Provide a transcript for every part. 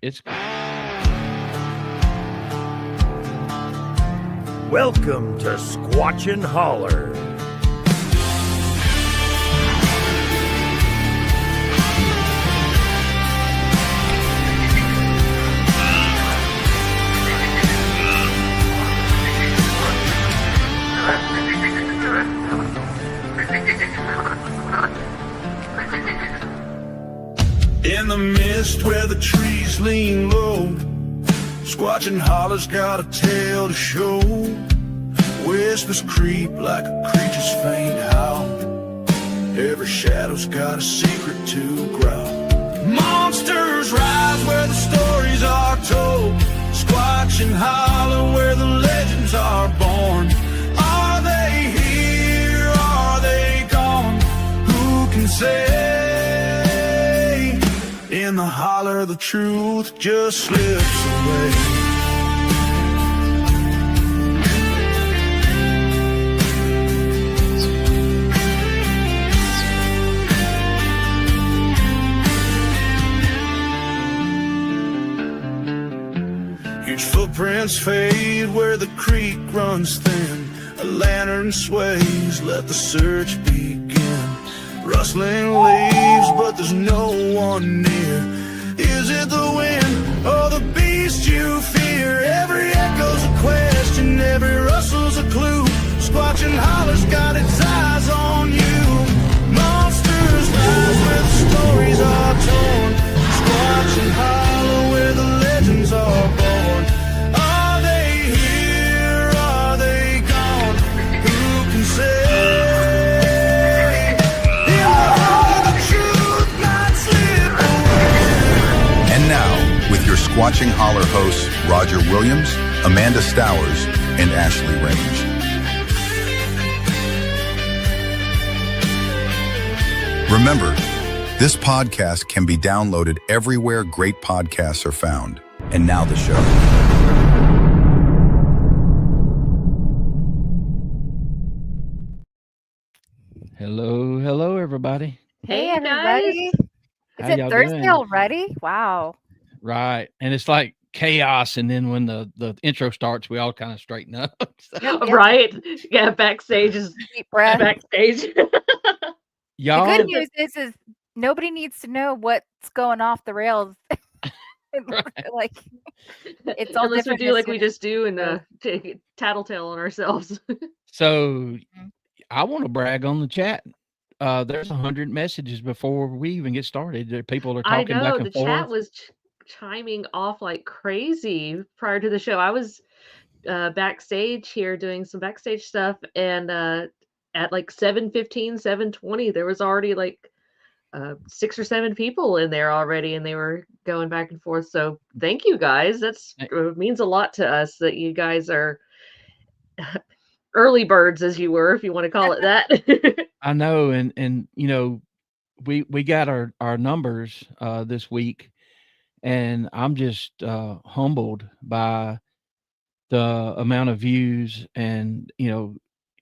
It's Welcome to Squatchin Holler. In the mist where the trees lean low, Squatchin Holler's got a tale to show. Whispers creep like a creature's faint howl. Every shadow's got a secret to growl. Monsters rise where the stories are told. Squatchin Holler where the legends are born. Are they here? Are they gone? Who can say? In the holler, the truth just slips away. Huge footprints fade where the creek runs thin. A lantern sways, let the search begin. Rustling leaves, but there's no one near. Is it the wind or the beast you fear? Every echo's a question, every rustle's a clue. Squatchin Holler's got its eyes on you. Monsters rise where the stories are torn. Squatchin Holler where the legends are born. Are they here? Are they gone? Who can say? And now, with your Squatchin Holler hosts, Roger Williams, Amanda Stowers, and Ashley Range. Remember, this podcast can be downloaded everywhere great podcasts are found. And now the show. hello, everybody. Hey, everybody. How Is y'all it Thursday doing? already? Wow. Right, and it's like chaos, and then when the intro starts, we all kind of straighten up. Yep. Right? Yeah, backstage is Deep breath. backstage. The Y'all, good news is nobody needs to know what's going off the rails. Like it's all Unless we different do as like soon we as- just do and take it tattletale on ourselves. so I want to brag on the chat. There's 100 messages before we even get started. People are I talking know back the and chat forth. was chiming off like crazy prior to the show. I was backstage here doing some backstage stuff, and at like 7:15, 7:20, there was already like 6 or 7 people in there already, and they were going back and forth. So thank you guys. That's means a lot to us that you guys are early birds, as you were, if you want to call it that. I know, and you know, we got our numbers this week, and I'm just humbled by the amount of views, and you know,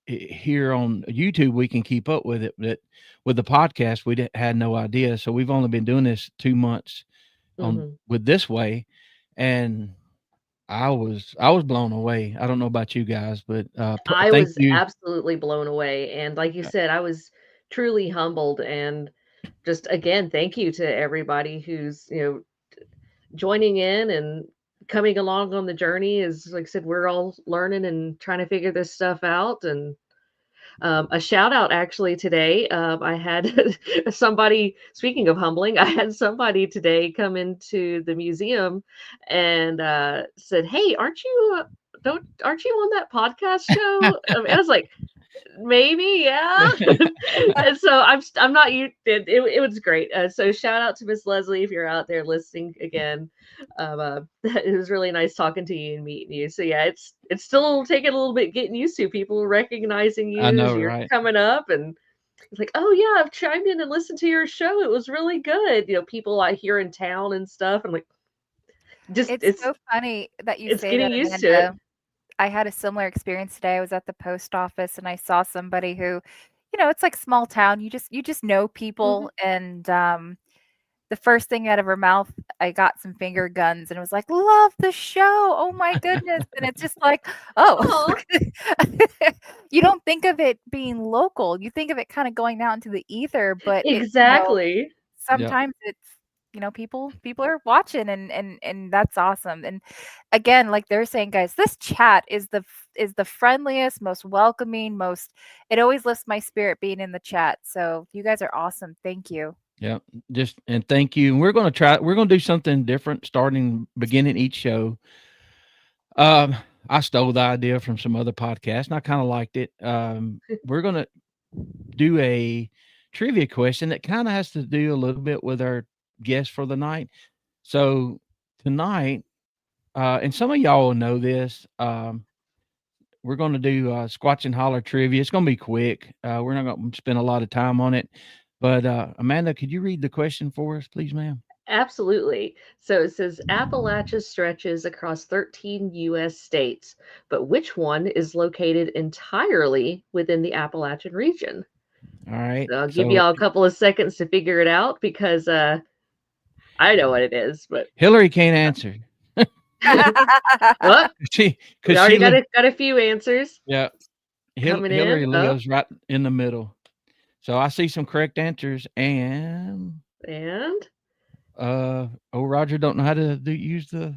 here on YouTube we can keep up with it, but with the podcast we had no idea. So we've only been doing this 2 months on with this way, and I was blown away. I don't know about you guys, but I thank was you. absolutely blown away. And like you said, I was truly humbled. And just again, thank you to everybody who's, joining in and coming along on the journey. Is like I said, we're all learning and trying to figure this stuff out. And a shout out actually today. I had somebody, speaking of humbling, I had somebody today come into the museum and said, "Hey, aren't you on that podcast show?" And I was like, maybe, yeah. And so I'm not you. It was great. So shout out to Miss Leslie if you're out there listening again. It was really nice talking to you and meeting you. So yeah, it's still taking a little bit getting used to people recognizing you I know, as you're right? coming up, and it's like, oh yeah, I've chimed in and listened to your show. It was really good. People I hear in town and stuff. I'm like, It's so funny that you it's say getting that, used to it. Amanda. I had a similar experience today. I was at the post office and I saw somebody who, it's like small town. You just know people, and the first thing out of her mouth, I got some finger guns and it was like, love the show. Oh my goodness. And it's just like, oh, you don't think of it being local. You think of it kind of going out into the ether, but Exactly. sometimes it's, people are watching and that's awesome. And again, like they're saying, guys, this chat is the friendliest, most welcoming, it always lifts my spirit being in the chat. So you guys are awesome. Thank you. Yeah, and thank you. And we're going to do something different beginning each show. I stole the idea from some other podcast and I kind of liked it. We're going to do a trivia question that kind of has to do a little bit with our guest for the night. So tonight, and some of y'all will know this, we're going to do Squatchin Holler trivia. It's going to be quick. We're not going to spend a lot of time on it. But Amanda, could you read the question for us, please, ma'am? Absolutely. So it says Appalachia stretches across 13 U.S. states, but which one is located entirely within the Appalachian region? All right. So I'll give y'all a couple of seconds to figure it out because I know what it is, but Hillary can't answer. what? We already got a few answers. Yeah. Hillary lives right in the middle. So I see some correct answers and Roger don't know how to use the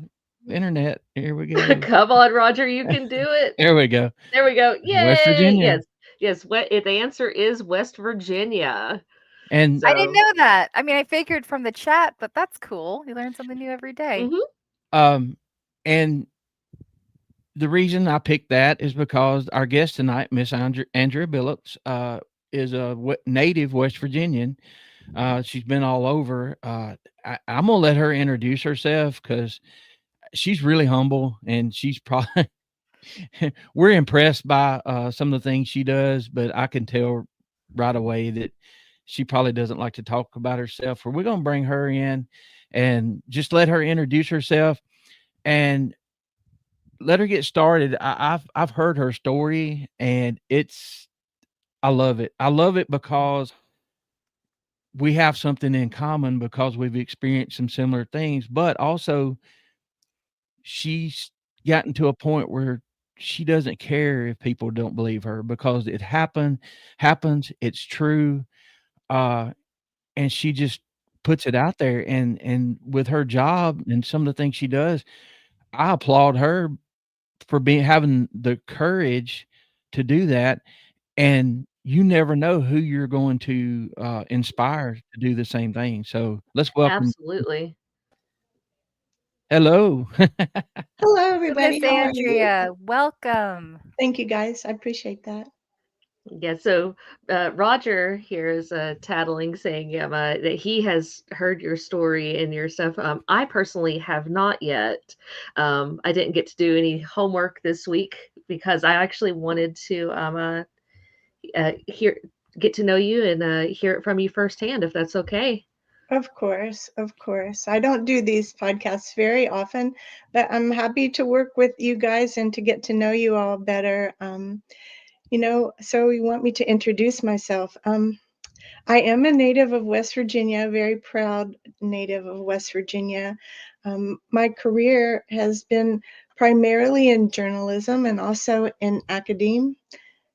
internet. Here we go. Come on, Roger, you can do it. There we go. Yay! West Virginia. Yes. The answer is West Virginia. And I didn't know that. I mean, I figured from the chat, but that's cool. You learn something new every day. Mm-hmm. And the reason I picked that is because our guest tonight, Miss Andrea Billups, is a native West Virginian. She's been all over. I'm going to let her introduce herself because she's really humble and she's probably, we're impressed by some of the things she does, but I can tell right away that she probably doesn't like to talk about herself. So we're going to bring her in and just let her introduce herself and let her get started. I've heard her story and I love it. I love it because we have something in common because we've experienced some similar things, but also she's gotten to a point where she doesn't care if people don't believe her because it happens. It's true. And she just puts it out there and with her job and some of the things she does, I applaud her for having the courage to do that. And you never know who you're going to inspire to do the same thing. So let's welcome. Absolutely. Hello. Hello, everybody. Miss Andrea, welcome. Thank you, guys. I appreciate that. Yeah, so Roger here is tattling, saying that he has heard your story and your stuff. I personally have not yet. I didn't get to do any homework this week because I actually wanted to get to know you and hear it from you firsthand, if that's okay. Of course. I don't do these podcasts very often, but I'm happy to work with you guys and to get to know you all better. So you want me to introduce myself. I am a native of West Virginia, a very proud native of West Virginia. My career has been primarily in journalism and also in academia.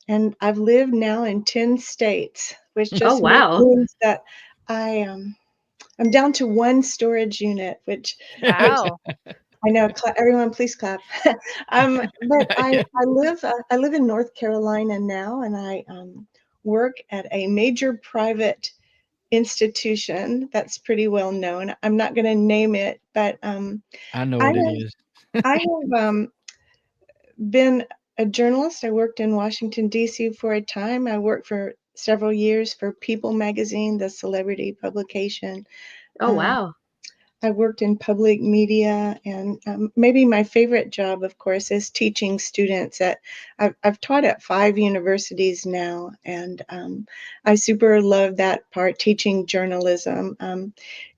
And I've lived now in 10 states, which just means that I'm down to one storage unit, which wow. I know. Everyone, please clap. But I live in North Carolina now, and I work at a major private institution that's pretty well known. I'm not going to name it, but I know what it is. I have been a journalist. I worked in Washington, D.C. for a time. I worked for several years for People magazine, the celebrity publication. Oh, wow. I worked in public media, and maybe my favorite job, of course, is teaching students. I've taught at 5 universities now, and I super love that part, teaching journalism.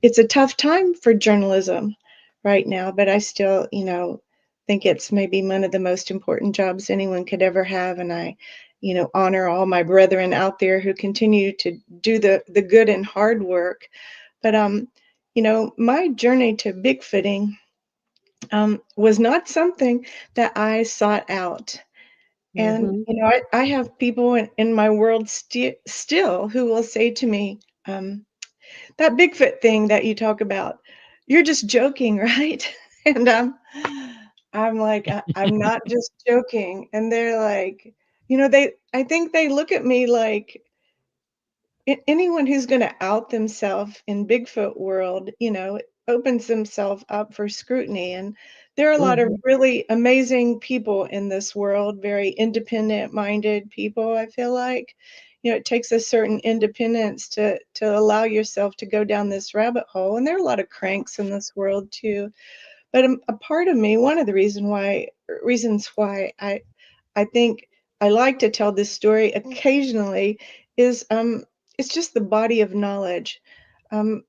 It's a tough time for journalism right now, but I still, think it's maybe one of the most important jobs anyone could ever have, and I, honor all my brethren out there who continue to do the good and hard work. But my journey to Bigfooting was not something that I sought out. And, Mm-hmm. I have people in my world still who will say to me, that Bigfoot thing that you talk about, you're just joking, right? And I'm like, I'm not just joking. And they're like, I think they look at me like anyone who's going to out themselves in Bigfoot world, opens themselves up for scrutiny. And there are a lot of Mm-hmm. really amazing people in this world, very independent minded people, I feel like. It takes a certain independence to allow yourself to go down this rabbit hole. And there are a lot of cranks in this world too. But a part of me, one of the reasons why I think I like to tell this story occasionally is it's just the body of knowledge. Um,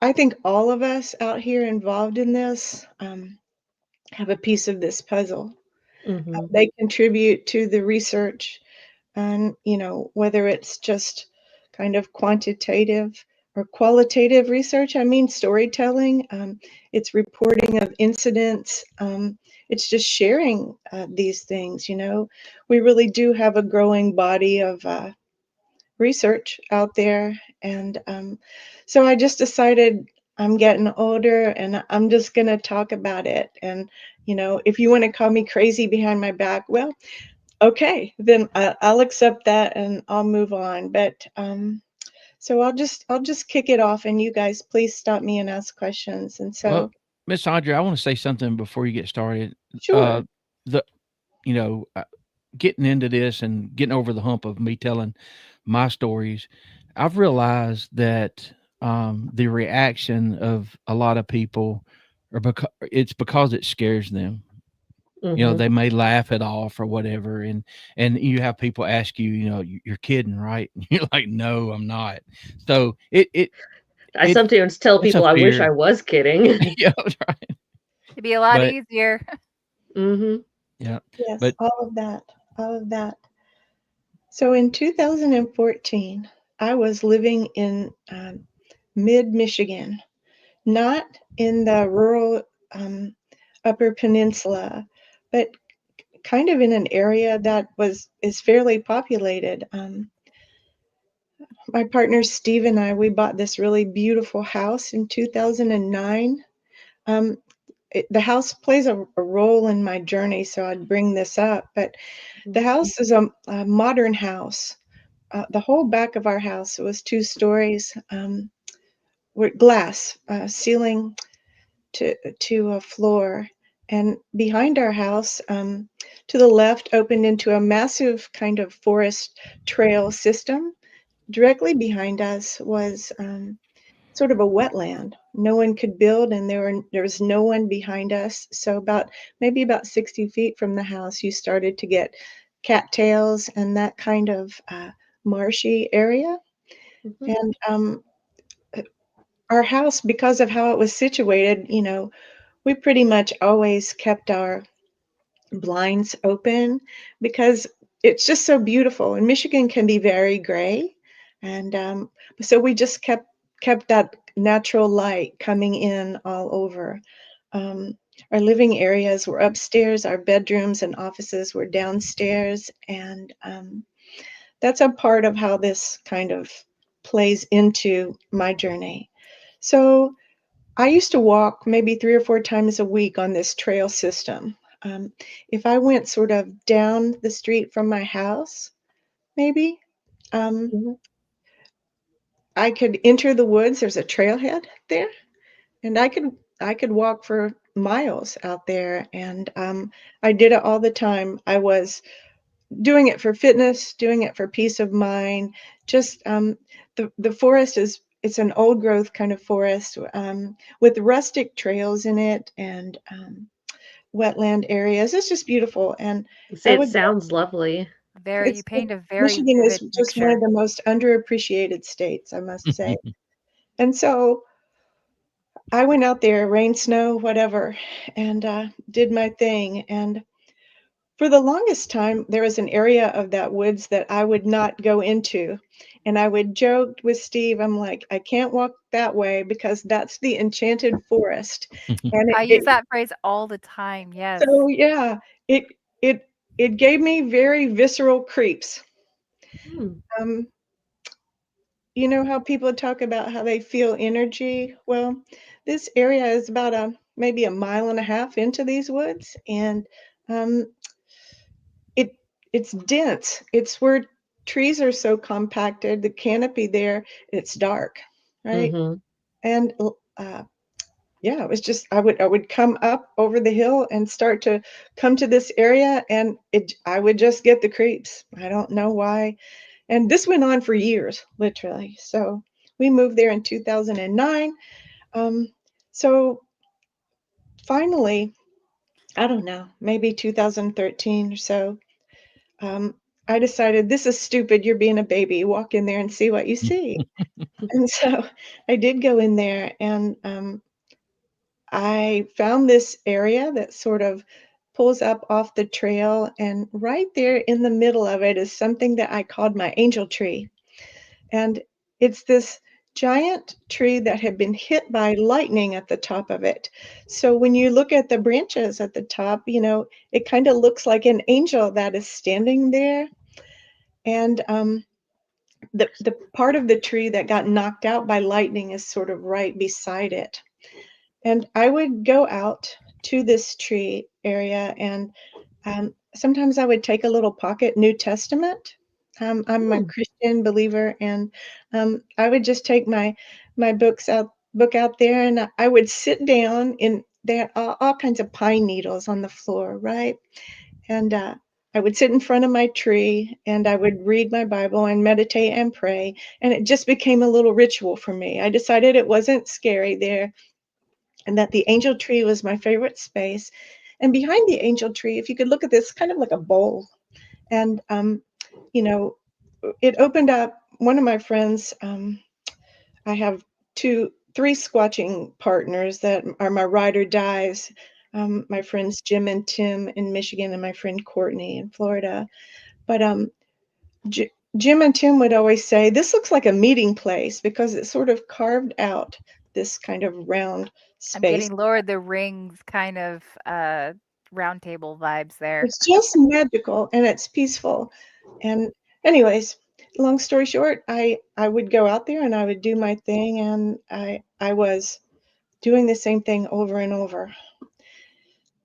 I think all of us out here involved in this have a piece of this puzzle. Mm-hmm. They contribute to the research, and whether it's just kind of quantitative or qualitative research. I mean, storytelling. It's reporting of incidents. It's just sharing these things. We really do have a growing body of research out there. And so I just decided I'm getting older and I'm just going to talk about it. And, if you want to call me crazy behind my back, well, okay, then I'll accept that and I'll move on. But so I'll just kick it off, and you guys please stop me and ask questions. And Well, so, Miss Andrea, I want to say something before you get started. sure. The you know, getting into this and getting over the hump of me telling my stories, I've realized that the reaction of a lot of people are because it scares them. Mm-hmm. They may laugh it off or whatever, and you have people ask you, you're kidding, right? And you're like, no, I'm not. So I it sometimes tell it's a people I wish I fear. was kidding. Yeah, right. It'd be a lot But easier. Mm-hmm. yeah, Yes, but all of that, all of that. So in 2014, I was living in mid Michigan, not in the rural Upper Peninsula, but kind of in an area that is fairly populated. My partner Steve and I, we bought this really beautiful house in 2009. Um, the house plays a role in my journey, so I'd bring this up. But the house is a modern house. The whole back of our house, it was 2 stories, with glass ceiling to a floor. And behind our house, to the left, opened into a massive kind of forest trail system. Directly behind us was sort of a wetland. No one could build, and there was no one behind us. So maybe about 60 feet from the house, you started to get cattails and that kind of marshy area. Mm-hmm. And our house, because of how it was situated, we pretty much always kept our blinds open because it's just so beautiful. And Michigan can be very gray, and so we just kept that natural light coming in all over. Um, our living areas were upstairs. Our bedrooms and offices were downstairs, and that's a part of how this kind of plays into my journey. So I used to walk maybe 3 or 4 times a week on this trail system. If I went sort of down the street from my house, maybe, um, Mm-hmm. I could enter the woods. There's a trailhead there, and I could walk for miles out there. And I did it all the time. I was doing it for fitness, doing it for peace of mind. Just the forest it's an old growth kind of forest with rustic trails in it and wetland areas. It's just beautiful. And You I say it would sounds lovely. You paint a very Michigan is vivid just one of picture. the most underappreciated states, I must say. And so I went out there, rain, snow, whatever, and did my thing. And For the longest time, there was an area of that woods that I would not go into. And I would joke with Steve, I'm like, I can't walk that way because that's the enchanted forest. And I use that phrase all the time, yes. so yeah, it it it gave me very visceral creeps. Hmm. Um, you know how people talk about how they feel energy? Well, this area is about maybe a mile and a half into these woods, and um, it it's dense. It's where trees are so compacted, the canopy there, it's dark, right? Mm-hmm. And yeah, it was just I would come up over the hill and start to come to this area, and I would just get the creeps. I don't know why. And this went on for years, literally. So we moved there in 2009. Um, so finally, I don't know, maybe 2013 or so, um, I decided this is stupid. You're being a baby. Walk in there and see what you see. And so I did go in there, and I found this area that sort of pulls up off the trail. And right there in the middle of it is something that I called my angel tree. And it's this giant tree that had been hit by lightning at the top of it. So when you look at the branches at the top, it kind of looks like an angel that is standing there. And the part of the tree that got knocked out by lightning is sort of right beside it. And I would go out to this tree area, and sometimes I would take a little pocket New Testament. I'm a Hmm. Christian believer, and I would just take my book out there, and I would sit down in there. All kinds of pine needles on the floor, right? And I would sit in front of my tree, and I would read my Bible and meditate and pray. And it just became a little ritual for me. I decided it wasn't scary there, and that the angel tree was my favorite space. And behind the angel tree, if you could look at this, kind of like a bowl. And you know, it opened up. One of my friends, I have three squatching partners that are my ride or dies. My friends Jim and Tim in Michigan, and my friend Courtney in Florida. But Jim and Tim would always say, this looks like a meeting place because it sort of carved out this kind of round I'm space. getting Lord of the Rings kind of round table vibes there. It's just magical and it's peaceful. And anyways, long story short, I would go out there and I would do my thing, and I was doing the same thing over and over.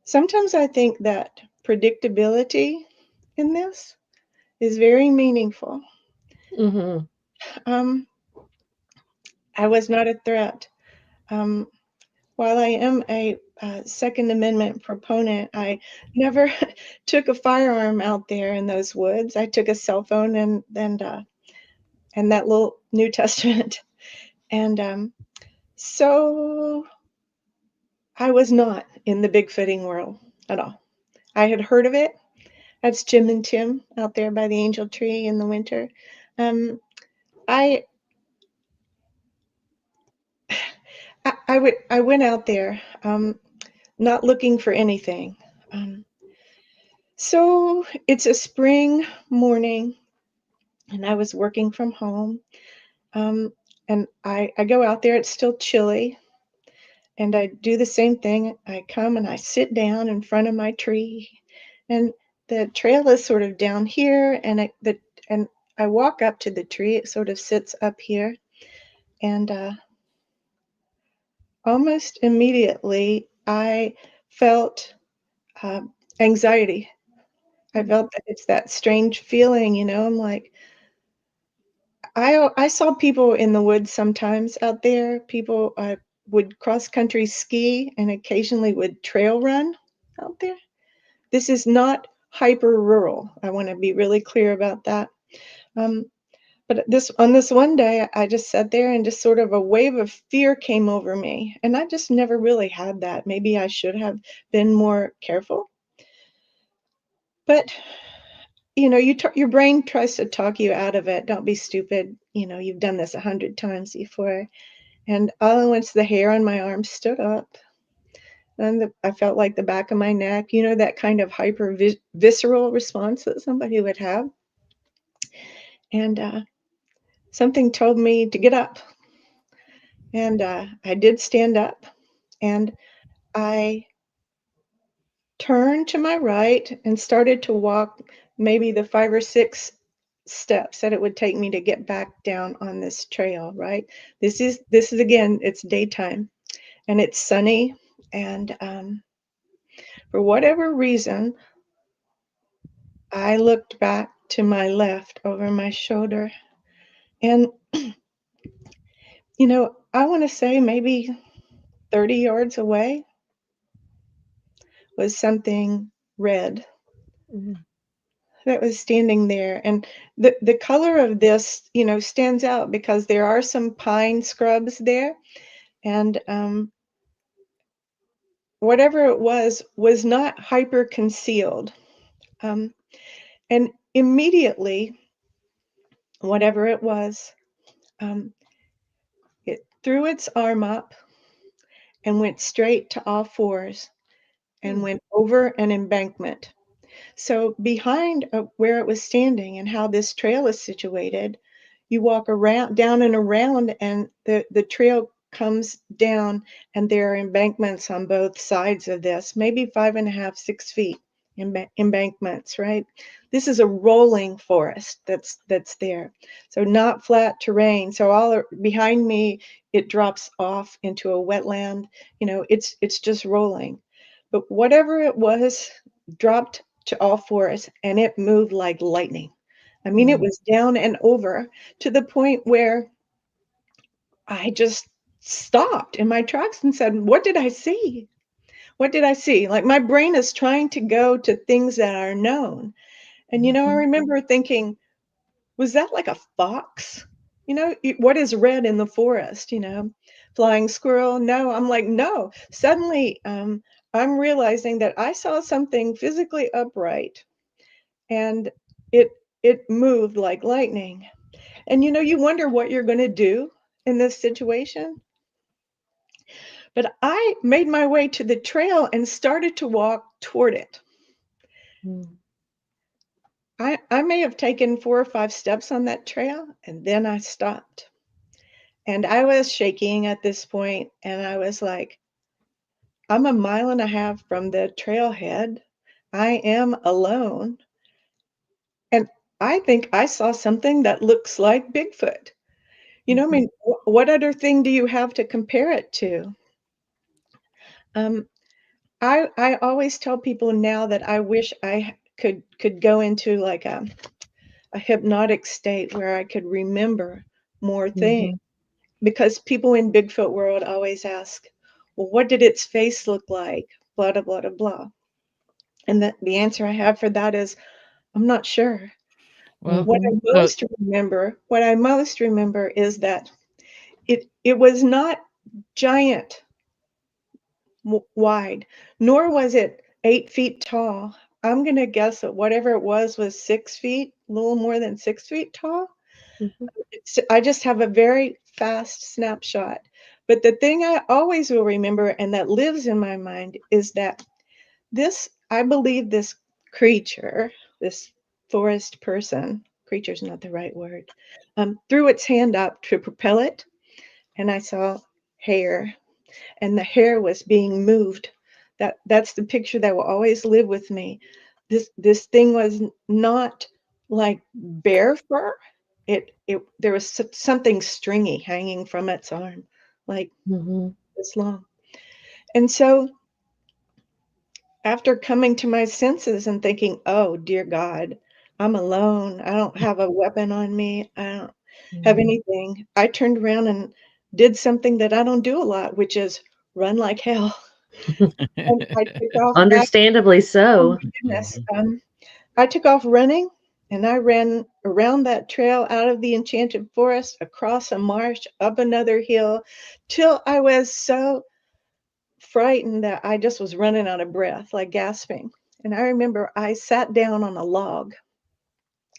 Sometimes I think that predictability in this is very meaningful. Mm-hmm. Um, I was not a threat. Um, while I am a Second Amendment proponent, I never took a firearm out there in those woods. I took a cell phone and that little New Testament, and so I was not in the Bigfooting world at all. I had heard of it. That's Jim and Tim out there by the angel tree in the winter. Um, I, I went out there not looking for anything. Um, so it's a spring morning, and I was working from home. Um, and I go out there. It's still chilly, and I do the same thing. I come and I sit down in front of my tree, and the trail is sort of down here, and I walk up to the tree. It sort of sits up here, and almost immediately I felt uh, anxiety. I felt that it's that strange feeling, I'm like, I saw people in the woods sometimes out there. People would cross country ski and occasionally would trail run out there. This is not hyper rural. I want to be really clear about that. Um, but on this one day, I just sat there and just sort of a wave of fear came over me. And I just never really had that. Maybe I should have been more careful. But your brain tries to talk you out of it. Don't be stupid. You've done this 100 times before. And all at once the hair on my arm stood up. and I felt like the back of my neck, you know, that kind of hyper visceral response that somebody would have. And something told me to get up. And I did stand up, and I turned to my right and started to walk maybe the 5 or 6 steps that it would take me to get back down on this trail, right? This is again, it's daytime and it's sunny, and for whatever reason, I looked back to my left over my shoulder, and you know, I want to say maybe 30 yards away was something red Mhm. that was standing there. And the color of this, you know, stands out because there are some pine scrubs there, and whatever it was not hyper concealed. Um, and immediately, whatever it was, um, it threw its arm up and went straight to all fours and Hmm. went over an embankment. So behind where it was standing and how this trail is situated, you walk around, down and around, and the trail comes down, and there are embankments on both sides of this, maybe 5.5, 6 feet embankments, right? This is a rolling forest that's there. So not flat terrain. So behind me, it drops off into a wetland. You know, it's just rolling. But whatever it was dropped to all fours, and it moved like lightning. I mean, it Hmm. was down and over to the point where I just stopped in my tracks and said, "What did I see? What did I see?" Like, my brain is trying to go to things that are known. And, you know, I Mhm. remember thinking, was that like a fox? You know, what is red in the forest, you know? Flying squirrel? No. I'm like, no. Suddenly, I'm realizing that I saw something physically upright, and it it moved like lightning. And you know, you wonder what you're going to do in this situation. But I made my way to the trail and started to walk toward it. Mm. I may have taken 4 or 5 steps on that trail, and then I stopped. And I was shaking at this point, and I was like, I'm a mile and a half from the trailhead. I am alone. And I think I saw something that looks like Bigfoot. You know, I Mhm. mean, what other thing do you have to compare it to? Um, I always tell people now that I wish I could go into like a hypnotic state where I could remember more things, Mhm. because people in Bigfoot world always ask, well, what did its face look like? Blah, blah, blah, blah. And the answer I have for that is, I'm not sure. Well, Mhm. What I most remember is that it was not giant wide, nor was it 8 feet tall. I'm gonna guess that whatever it was 6 feet, a little more than 6 feet tall. Mhm. I just have a very fast snapshot. But the thing I always will remember and that lives in my mind is that I believe this creature, this forest person, creature's not the right word, threw its hand up to propel it, and I saw hair, and the hair was being moved. That's the picture that will always live with me. This thing was not like bear fur. It there was something stringy hanging from its arm, like Mhm. this long. And so after coming to my senses and thinking, "Oh, dear God, I'm alone. I don't have a weapon on me. I don't have Mhm. anything." I turned around and did something that I don't do a lot, which is run like hell. And I took off back. Understandably Oh my so. goodness. Mhm. I took off running, and I ran around that trail out of the enchanted forest, across a marsh, up another hill, till I was so frightened that I just was running out of breath, like gasping. And I remember I sat down on a log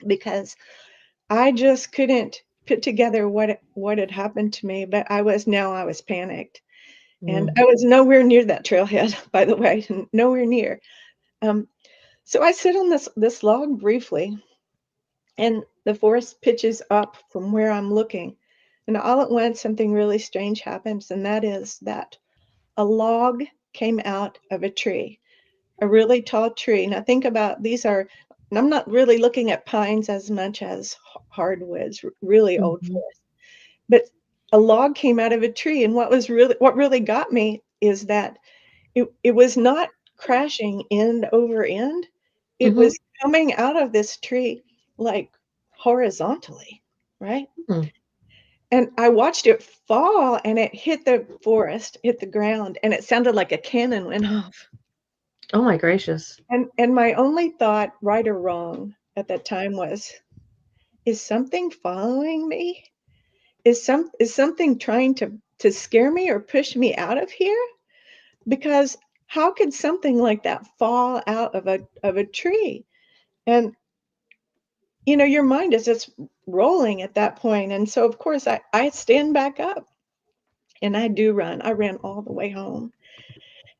because I just couldn't put together what had happened to me, but I was panicked. And Mm. I was nowhere near that trailhead, by the way, nowhere near. Um, so I sit on this log briefly, and the forest pitches up from where I'm looking. And all at once, something really strange happens, and that is that a log came out of a tree, a really tall tree. Now think about these are, and I'm not really looking at pines as much as hardwoods, really old Mhm. forest. But a log came out of a tree, and what really got me is that it was not crashing end over end. It Mhm. was coming out of this tree like horizontally, right? Mm. And I watched it fall, and it hit the forest, hit the ground, and it sounded like a cannon went off. Oh my gracious. And my only thought, right or wrong, at that time was, is something following me? Is something trying to scare me or push me out of here? Because how could something like that fall out of a tree? And your mind is just rolling at that point. And so of course I stand back up and I do run. I ran all the way home.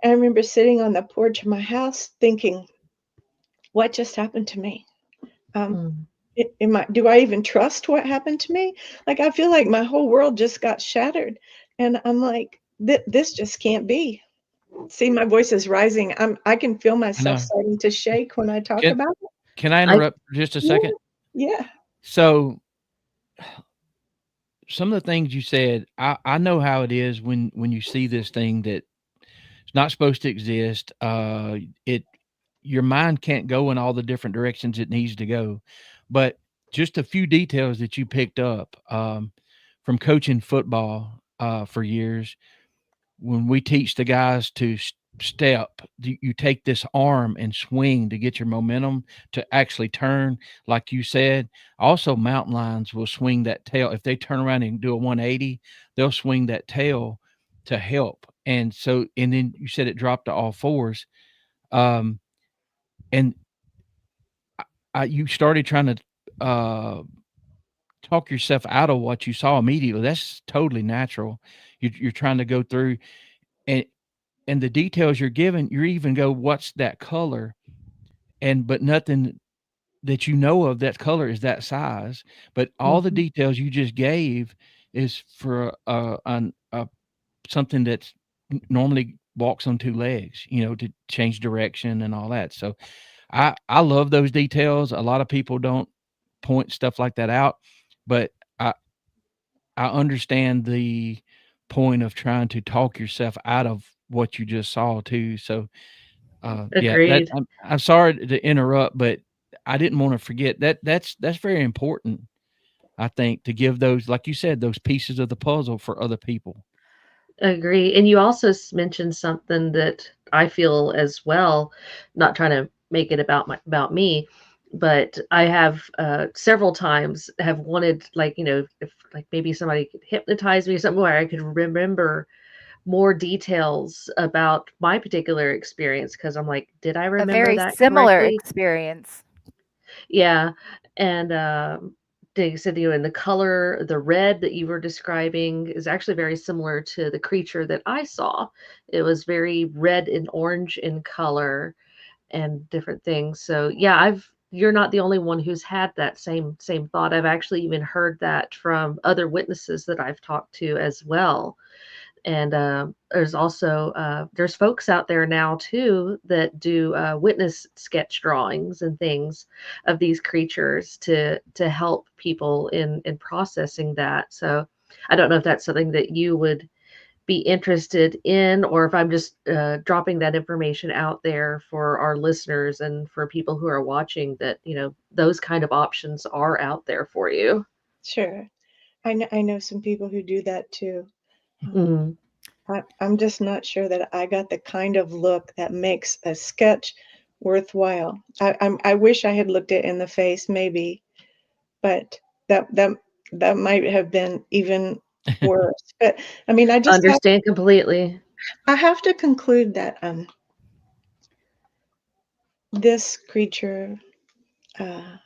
And I remember sitting on the porch of my house thinking, what just happened to me? Um, Mm. do I even trust what happened to me? Like, I feel like my whole world just got shattered. And I'm like, this just can't be. See, my voice is rising. I can feel I myself know. starting to shake when I talk Can about it. can I I interrupt for just a Yeah, second? yeah, So, some of the things you said, I know how it is when you see this thing that it's not supposed to exist. It your mind can't go in all the different directions it needs to go. But just a few details that you picked up from coaching football for years. When we teach the guys to step, you take this arm and swing to get your momentum to actually turn, like you said. Also, mountain lions will swing that tail. If they turn around and do a 180, they'll swing that tail to help. And so, and then you said it dropped to all fours. Um, and you started trying to talk yourself out of what you saw immediately. That's totally natural. You're trying to go through and the details you're given, you even go, "What's that color?" But nothing that you know of that color is that size. But all the Mhm. details you just gave is for something that's normally walks on 2 legs, to change direction and all that. So I love those details. A lot of people don't point stuff like that out, but I I understand the point of trying to talk yourself out of what you just saw too. So yeah, that Agreed. I'm sorry to interrupt, but I didn't wanna forget that that's very important, I think, to give those, like you said, those pieces of the puzzle for other people. Agree. And you also mentioned something that I feel as well, not trying to make it about me, but I have several times have wanted, like, if like maybe somebody could hypnotize me or something where I could remember more details about my particular experience because I'm like, did I A remember very that similar correctly? experience. Yeah, and, they said, and the color, the red that you were describing is actually very similar to the creature that I saw. It was very red and orange in color and different things. So, yeah, you're not the only one who's had that same thought. I've actually even heard that from other witnesses that I've talked to as well. And there's also there's folks out there now too that do witness sketch drawings and things of these creatures to help people in processing that. So I don't know if that's something that you would be interested in, or if I'm just dropping that information out there for our listeners and for people who are watching, that those kind of options are out there for you. sure. I know some people who do that too. Um, Mhm. I'm just not sure that I got the kind of look that makes a sketch worthwhile. I wish I had looked it in the face, maybe, but that that that might have been even worse. But I mean, Understand completely. I have to conclude that this creature uh,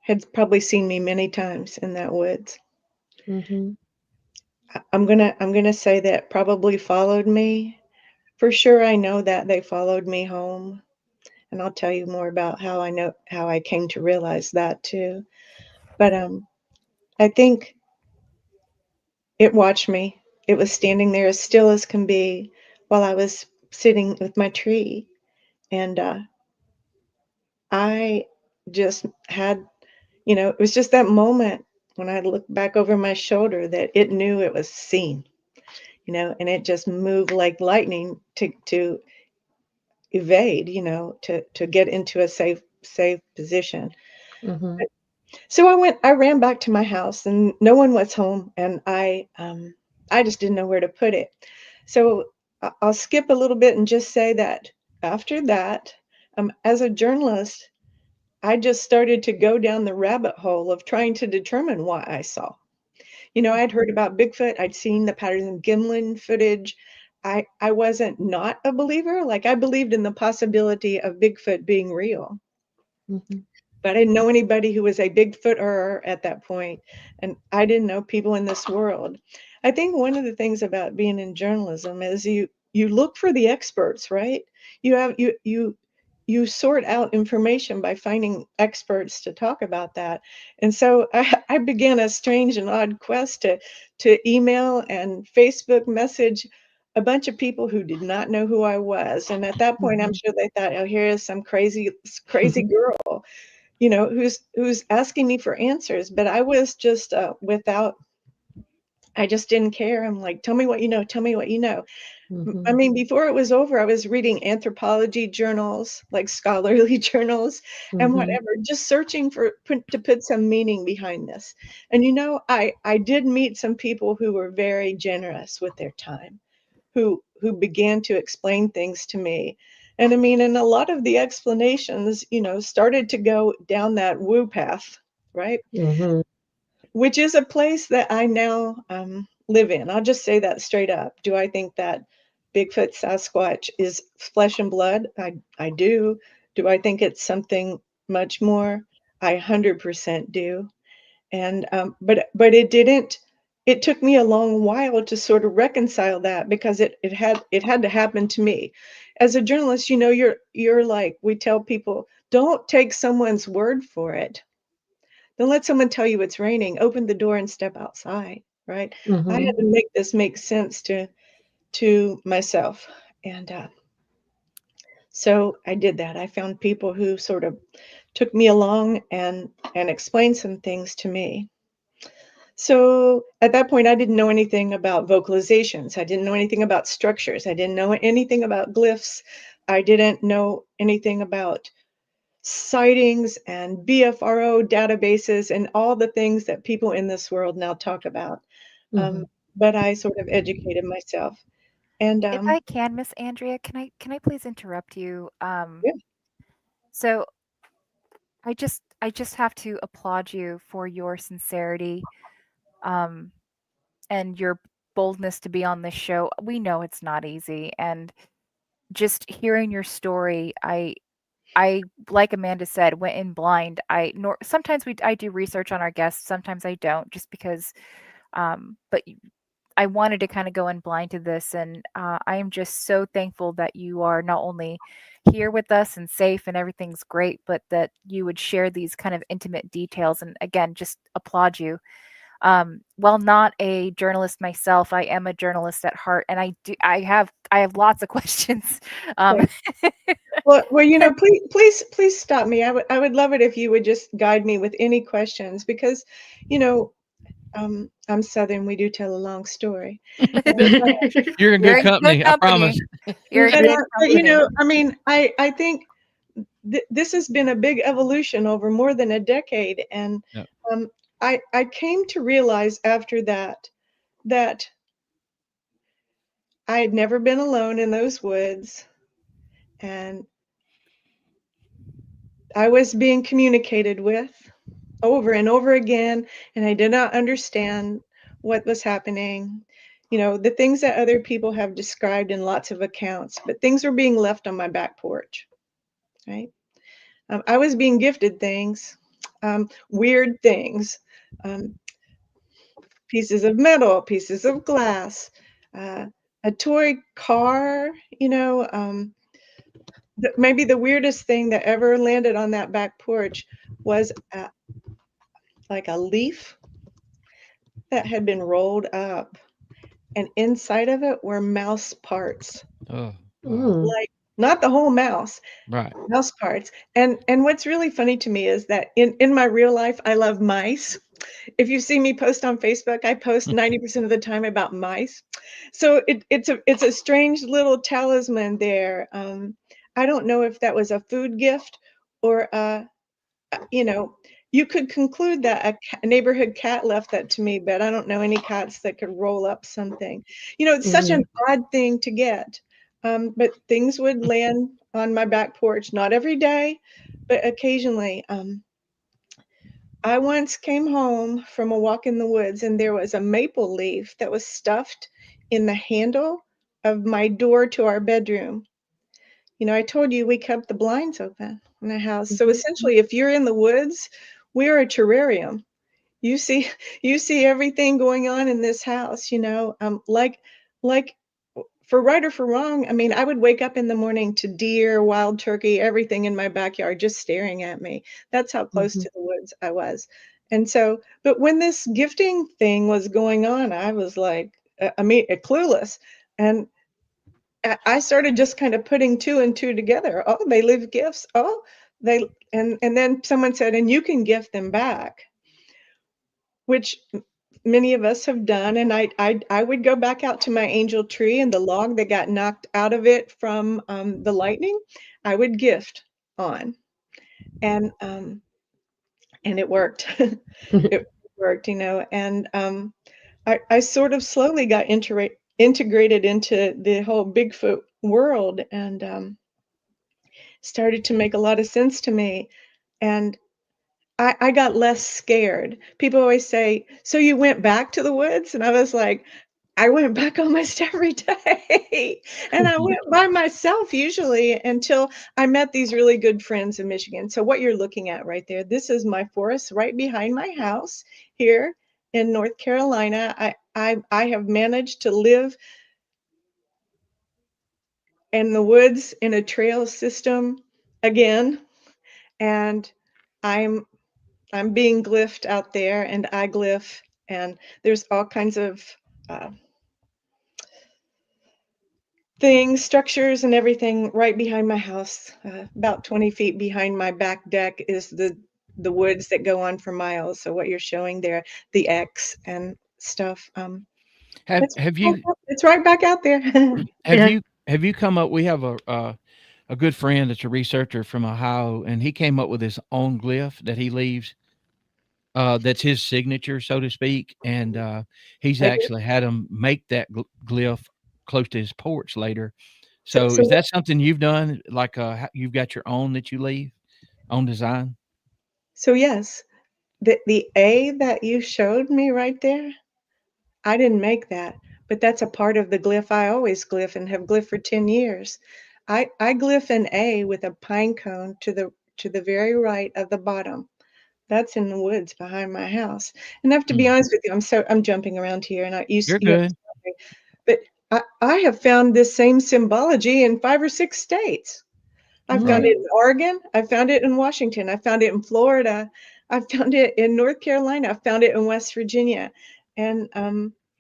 had probably seen me many times in that woods. Hmm. I'm gonna say that probably followed me. For sure, I know that they followed me home, and I'll tell you more about how I came to realize that too. But I think it watched me. It was standing there as still as can be while I was sitting with my tree, and I just had, it was just that moment when I looked back over my shoulder that it knew it was seen, and it just moved like lightning to evade, to get into a safe position. Mhm. So I ran back to my house and no one was home and I just didn't know where to put it. So I'll skip a little bit and just say that after that, as a journalist, I just started to go down the rabbit hole of trying to determine what I saw. I'd heard about Bigfoot, I'd seen the Patterson Gimlin footage. I wasn't not a believer, like I believed in the possibility of Bigfoot being real. Mhm. But I didn't know anybody who was a Bigfooter at that point, and I didn't know people in this world. I think one of the things about being in journalism is you look for the experts, right? You sort out information by finding experts to talk about that. And so I began a strange and odd quest to email and Facebook message a bunch of people who did not know who I was. And at that point, I'm Mhm. sure they thought, oh, here is some crazy girl, who's asking me for answers. But I was just without. I just didn't care. I'm like, tell me what you know. Tell me what you know. I Mhm. mean, before it was over, I was reading anthropology journals, like scholarly journals, and Mhm. whatever, just searching to put some meaning behind this. And I did meet some people who were very generous with their time, who began to explain things to me. And I mean, and a lot of the explanations, started to go down that woo path, right? Mhm. Which is a place that I now live in. I'll just say that straight up. Do I think that Bigfoot Sasquatch is flesh and blood? I do. Do I think it's something much more? I 100% do. And but it didn't. It took me a long while to sort of reconcile that because it had to happen to me. As a journalist, you're like we tell people, don't take someone's word for it. Don't let someone tell you it's raining. Open the door and step outside, right? I had Mhm. to make this make sense to myself, and so I did that. I found people who sort of took me along and explained some things to me. So at that point, I didn't know anything about vocalizations. I didn't know anything about structures. I didn't know anything about glyphs. I didn't know anything about sightings and BFRO databases and all the things that people in this world now talk about. Um, Mhm. but I sort of educated myself. And If I can, Miss Andrea, can I please interrupt you? yeah, So I just have to applaud you for your sincerity, um, and your boldness to be on this show. We know it's not easy, and just hearing your story, I like Amanda said, went in blind. Sometimes I do research on our guests, sometimes I don't, just because. But I wanted to kind of go in blind to this, and I am just so thankful that you are not only here with us and safe and everything's great, but that you would share these kind of intimate details. And again, just applaud you. While not a journalist myself, I am a journalist at heart, and I have lots of questions. Um, okay. Well, please stop me. I would love it if you would just guide me with any questions because, you know, I'm Southern. We do tell a long story, and You're in you're good in good company, I promise. company. You're in good but company. I mean, I think this has been a big evolution over more than a decade, and Yep. um, I came to realize after that I had never been alone in those woods, and I was being communicated with over and over again, and I did not understand what was happening. The things that other people have described in lots of accounts, but things were being left on my back porch, right? I was being gifted things, weird things. Um, pieces of metal, pieces of glass, uh, a toy car, maybe the weirdest thing that ever landed on that back porch was like a leaf that had been rolled up, and inside of it were mouse parts. Oh, wow. Mm. Like, not the whole mouse, Right. mouse parts. And what's really funny to me is that in my real life, I love mice. If you see me post on Facebook, I post 90% of the time about mice. So it's a strange little talisman there. I don't know if that was a food gift or you know, you could conclude that a neighborhood cat left that to me, but I don't know any cats that could roll up something. It's such an Mhm. odd thing to get. But things would land on my back porch, not every day, but occasionally. I once came home from a walk in the woods and there was a maple leaf that was stuffed in the handle of my door to our bedroom. I told you we kept the blinds open in the house. So Mhm. essentially, if you're in the woods, we're a terrarium. You see, you see everything going on in this house. Like for right or for wrong. I mean, I would wake up in the morning to deer, wild turkey, everything in my backyard just staring at me. That's how close Mhm. to the woods I was. And so, but when this gifting thing was going on, I was like, clueless. And I started just kind of putting two and two together. Oh, they leave gifts. Oh, they and then someone said, and you can gift them back, which many of us have done. And I would go back out to my angel tree and the log that got knocked out of it from the lightning, I would gift on, and it worked. It worked, and I sort of slowly got integrated into the whole Bigfoot world, and started to make a lot of sense to me. And I got less scared. People always say, "So you went back to the woods?" And I was like, "I went back almost every day." And I went by myself usually until I met these really good friends in Michigan. So what you're looking at right there, this is my forest right behind my house here in North Carolina. I have managed to live in the woods in a trail system again, and I'm I'm being glyphed out there, and I glyph, and there's all kinds of uh, things, structures, and everything right behind my house. About 20 feet behind my back deck is the woods that go on for miles. So what you're showing there, the X and stuff, Have it's have you it's right back out there. have Yeah. you have you come up we have a good friend that's a researcher from Ohio, and he came up with his own glyph that he leaves, that's his signature, so to speak, and, he's I do. actually had him make that glyph close to his porch later. So, So, is so that something you've done? Like, ho you've got your own that you leave? Own design? so yes, the A that you showed me right there, I didn't make that, but that's a part of the glyph. I always glyph and have glyphed for 10 years. I glyph an A with a pine cone to the very right of the bottom. That's in the woods behind my house. And I have to be Mm. honest with you, I'm jumping around here, and You're you have to good. stop me. But I have found this same symbology in 5 or 6 states. I found Mm. Right. it in Oregon, I found it in Washington, I found it in Florida, I found it in North Carolina, I found it in West Virginia, and,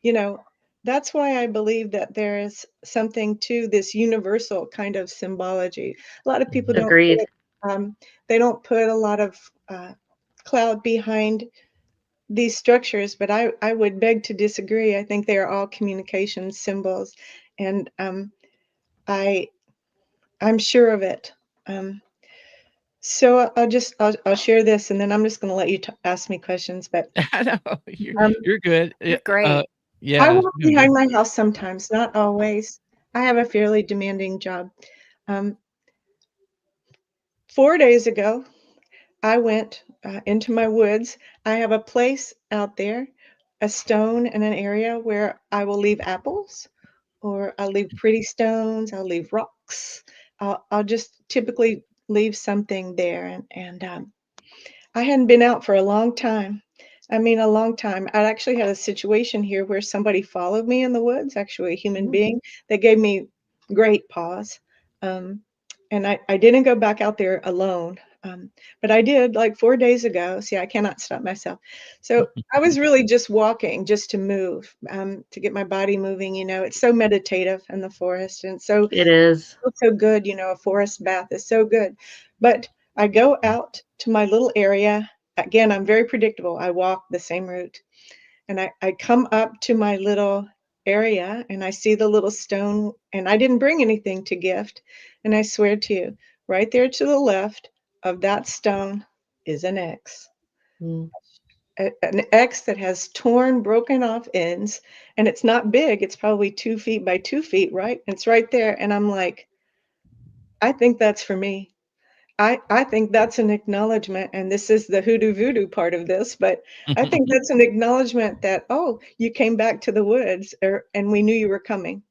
you know, that's why I believe that there is something to this universal kind of symbology. A lot of people Mhm. don't Agreed. put, they don't put a lot of, clout behind these structures, but I would beg to disagree. I think they are all communication symbols, and, I I'm sure of it. Um so I'll share this, and then I'm just gonna let you ask me questions. But I know. You're um, you're good. You're great. I Yeah, walk doing behind good. my house sometimes, not always. I have a fairly demanding job. Um, 4 days ago, I went into my woods. I have a place out there, a stone in an area where I will leave apples, or I'll leave pretty stones. I'll leave rocks. I'll just typically leave something there, and I hadn't been out for a long time. I mean, a long time. I actually had a situation here where somebody followed me in the woods, actually a human Mm. being that gave me great pause. Um, and I didn't go back out there alone. But I did like 4 days ago. See, I cannot stop myself. So I was really just walking just to move, to get my body moving. It's so meditative in the forest, and so It is. so good. A forest bath is so good. But I go out to my little area. Again, I'm very predictable. I walk the same route. And I come up to my little area and I see the little stone, and I didn't bring anything to gift. And I swear to you, right there to the left of that stone is an X. Mm. An X that has torn, broken off ends, and it's not big. It's probably 2 feet by 2 feet, right? It's right there. And I'm like, I think that's for me. I think that's an acknowledgement, and this is the hoodoo voodoo part of this, but I think that's an acknowledgement that, oh, you came back to the woods, and we knew you were coming.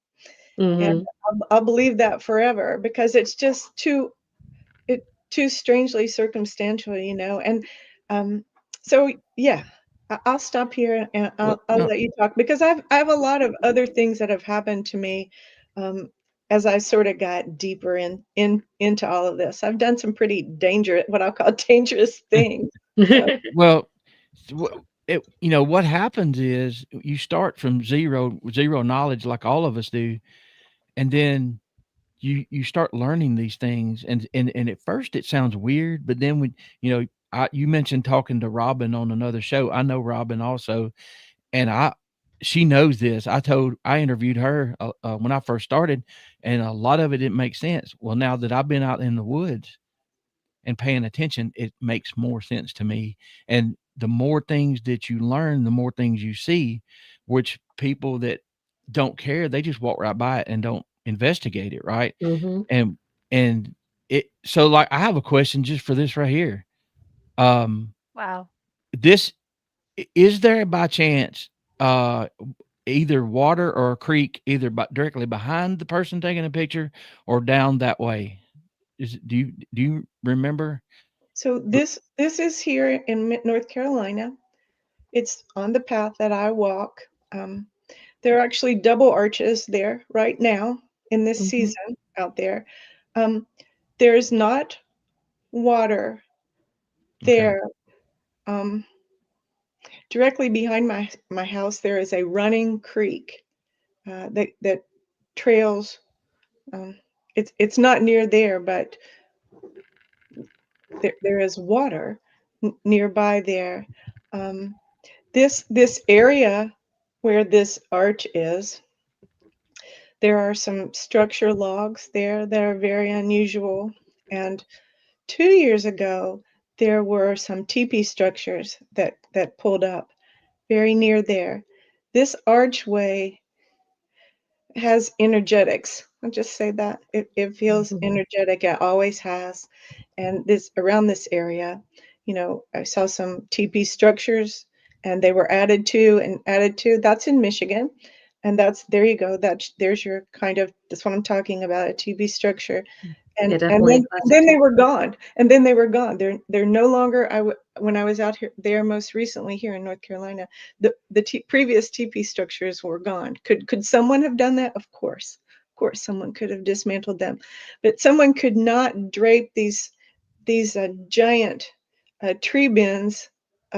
And Mhm. I'll believe that forever because it's just too strangely circumstantial, and um, so yeah, I'll stop here and Well, I'll no, let you talk because I have a lot of other things that have happened to me um, as I sort of got deeper into all of this. I've done some pretty dangerous, what I'll call dangerous things. So well, what happens is you start from zero knowledge like all of us do, and then you start learning these things, and at first it sounds weird, but then when you mentioned talking to Robin on another show. I know Robin also, and she knows this. I interviewed her when I first started, and a lot of it didn't make sense. Well, now that I've been out in the woods and paying attention, it makes more sense to me. And the more things that you learn, the more things you see, which people that don't care, they just walk right by it and don't investigate it, right? Mhm. And and so like I have a question just for this right here. Um Wow. this is there by chance uh either water or a creek either directly behind the person taking a picture or down that way? Do you remember? so this is here in North Carolina. It's on the path that I walk. Um, there are actually double arches there right now in this Mhm. season out there. Um, there's not water Okay. there. Um, directly behind my house, there is a running creek that trails. Um, it's not near there, but there is water nearby there. Um, this area where this arch is, there are some structure logs there that are very unusual. And 2 years ago, there were some teepee structures that pulled up very near there. This archway has energetics. I'll just say that. It feels Mhm. energetic. It always has. And this around this area, I saw some teepee structures and they were added to and added to. That's in Michigan. And there you go. There's your that's what I'm talking about, a teepee structure. Yeah, And definitely a classic then they tip. were gone. And then they were gone. They're no longer. When I was out here there most recently here in North Carolina, the previous teepee structures were gone. Could someone have done that? Of course, someone could have dismantled them, but someone could not drape these giant tree bins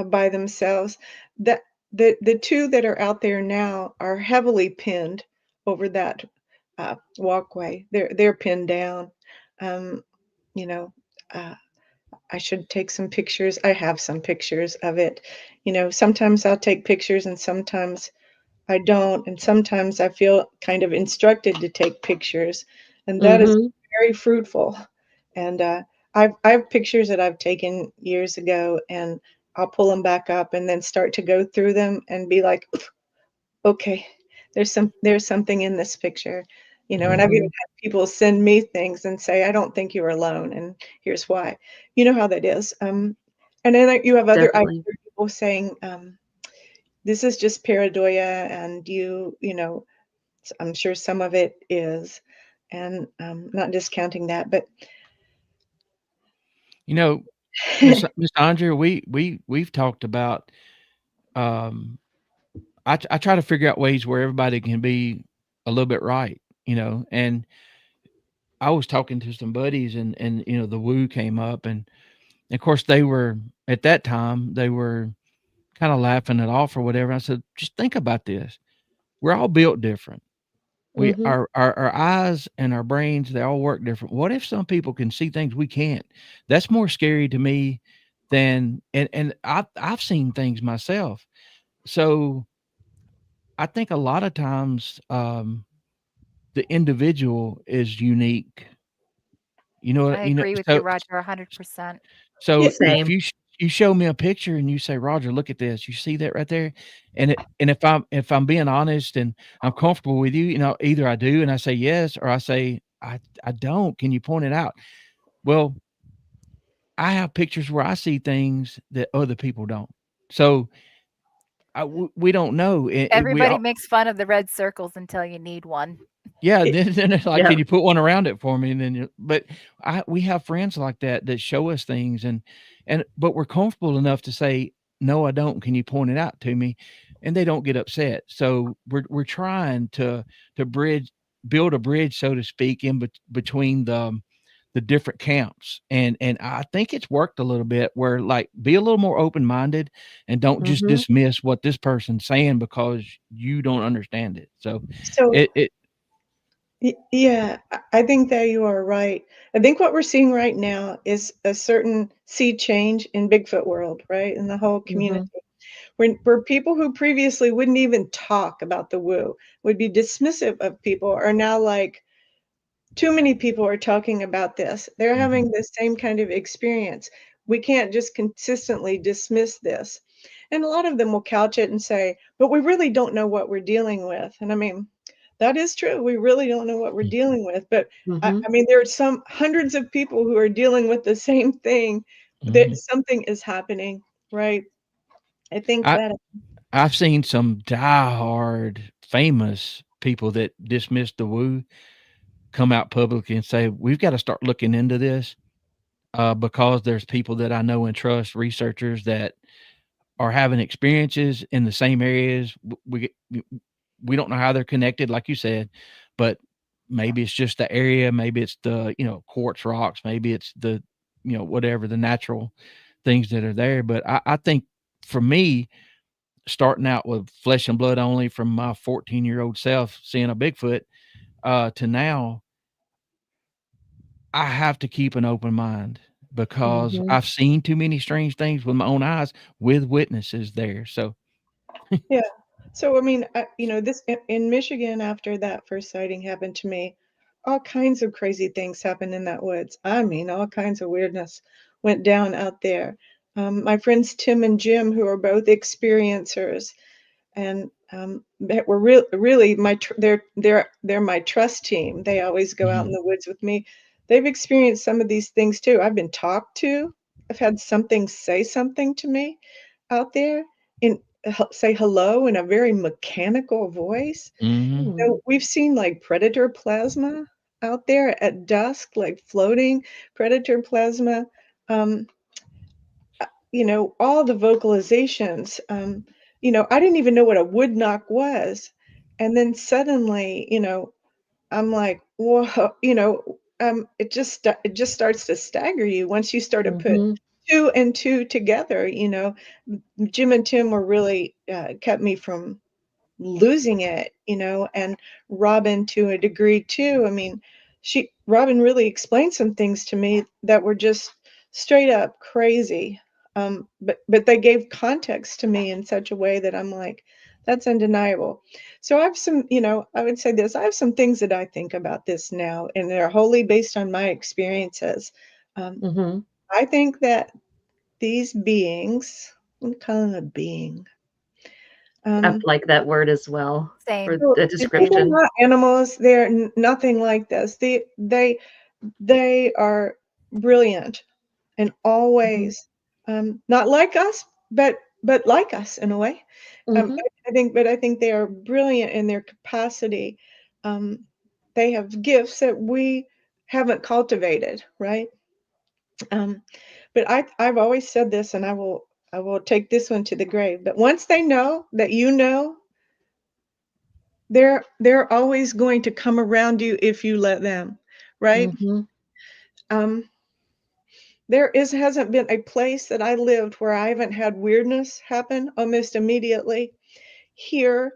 by themselves. That the two that are out there now are heavily pinned over that walkway. They're pinned down. Um, you know, uh, I should take some pictures. I have some pictures of it. Sometimes I'll take pictures and sometimes I don't. And sometimes I feel kind of instructed to take pictures. And that is Mhm. very fruitful. And I have pictures that I've taken years ago and I'll pull them back up and then start to go through them and be like, okay, there's something in this picture, and I've even Mhm. had people send me things and say, I don't think you're alone, and here's why. You know how that is. And then you have other I Definitely. hear people saying, this is just pareidoia, and I'm sure some of it is, and not discounting that, but You know, Miss Andrea, we've talked about um, I try to figure out ways where everybody can be a little bit right, and I was talking to some buddies and the woo came up and of course they were at that time they were kind of laughing it off or whatever. I said, just think about this. We're all built different. We Mhm. our eyes and our brains, they all work different. What if some people can see things we can't? That's more scary to me than and I've seen things myself. So I think a lot of times the individual is unique. I agree with you, Roger, 100%. Yeah, So if Same. you show me a picture and you say, "Roger, look at this. You see that right there?" And if I'm being honest and I'm comfortable with you, either I do and I say yes, or I say I don't. Can you point it out? Well, I have pictures where I see things that other people don't. So we don't know. We Everybody all, makes fun of the red circles until you need one. yeah. it, Then it's like, Yeah. can you put one around it for me? And then, but we have friends like that show us things, but we're comfortable enough to say, no, I don't. Can you point it out to me? And they don't get upset. So we're trying to build a bridge, so to speak, between the different camps. And I think it's worked a little bit where like be a little more open minded and don't just Mhm. dismiss what this person's saying because you don't understand it. So so it yeah, I think that you are right. I think what we're seeing right now is a certain sea change in Bigfoot world, right? In the whole community. Mhm. Where people who previously wouldn't even talk about the woo, would be dismissive of people, are now like, too many people are talking about this. They're Mhm, having the same kind of experience. We can't just consistently dismiss this. And a lot of them will couch it and say, but we really don't know what we're dealing with. And I mean, that is true. We really don't know what we're dealing with. But I Mhm. mean, there are some hundreds of people who are dealing with the same thing, that mhm. something is happening, right? I think I that, I've seen some diehard famous people that dismiss the woo come out publicly and say, "We've gotta start looking into this," because there's people that I know and trust, researchers that are having experiences in the same areas. We don't know how they're connected, like you said, but maybe it's just the area, maybe it's the, quartz rocks, maybe it's the, whatever the natural things that are there. But I think for me, starting out with flesh and blood only from my 14-year-old self seeing a Bigfoot, to now, I have to keep an open mind because Mhm. I've seen too many strange things with my own eyes with witnesses there. So, yeah. So, I mean, this in Michigan, after that first sighting happened to me, all kinds of crazy things happened in that woods. I mean, all kinds of weirdness went down out there. My friends Tim and Jim, who are both experiencers, and that were really they're my trust team. They always go out in mhm, the woods with me. They've experienced some of these things too. I've been talked to. I've had something say something to me out there, and say hello in a very mechanical voice. mhm, Mm. We've seen like predator plasma out there at dusk, like floating predator plasma. Um, all the vocalizations. I didn't even know what a wood knock was. And then suddenly, I'm like, whoa, it just starts to stagger you once you start to put Mhm. two and two together. Jim and Tim were really kept me from losing it, and Robin to a degree too. I mean, Robin really explained some things to me that were just straight up crazy. But they gave context to me in such a way that I'm like, that's undeniable. So I have some, I would say this, I have some things that I think about this now, and they're wholly based on my experiences. Um, Mhm. I think that these beings, I'm calling a being. I Um, like that word as well for Same, So, the these are description. not animals, they're nothing like this. They are brilliant in all Mhm. ways. Not like us, but like us in a way. Mhm. I think they are brilliant in their capacity. Um, they have gifts that we haven't cultivated, right? Um, but I've always said this, and I will I will take this one to the grave. But once they know that you know, they're always going to come around you if you let them, right? Mm-hmm. Um, hasn't been a place that I lived where I haven't had weirdness happen almost immediately. Here,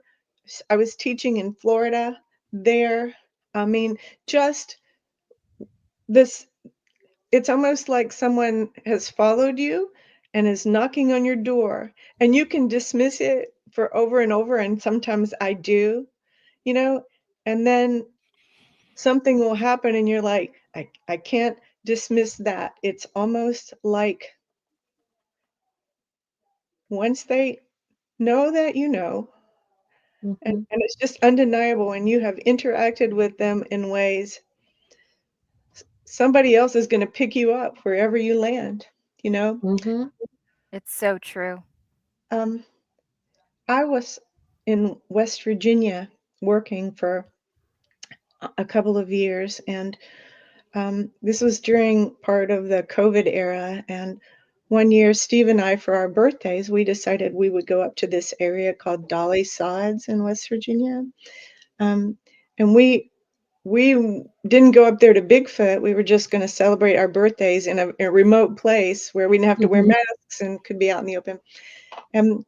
I was teaching in Florida. There, I mean, just this. It's almost like someone has followed you and is knocking on your door, and you can dismiss it for over and over, and sometimes I do, you know, and then something will happen and you're like, I can't dismiss that. It's almost like once they know that you know, Mm-hmm. and it's just undeniable, and you have interacted with them in ways, somebody else is going to pick you up wherever you land, you know. Mm-hmm. It's so true. um, I was in West Virginia working for a couple of years, and this was during part of the COVID era. And one year, Steve and I, for our birthdays, we decided we would go up to this area called Dolly Sods in West Virginia. Um, and we didn't go up there to Bigfoot. We were just going to celebrate our birthdays in a remote place where we didn't have to wear Mm-hmm. masks and could be out in the open. And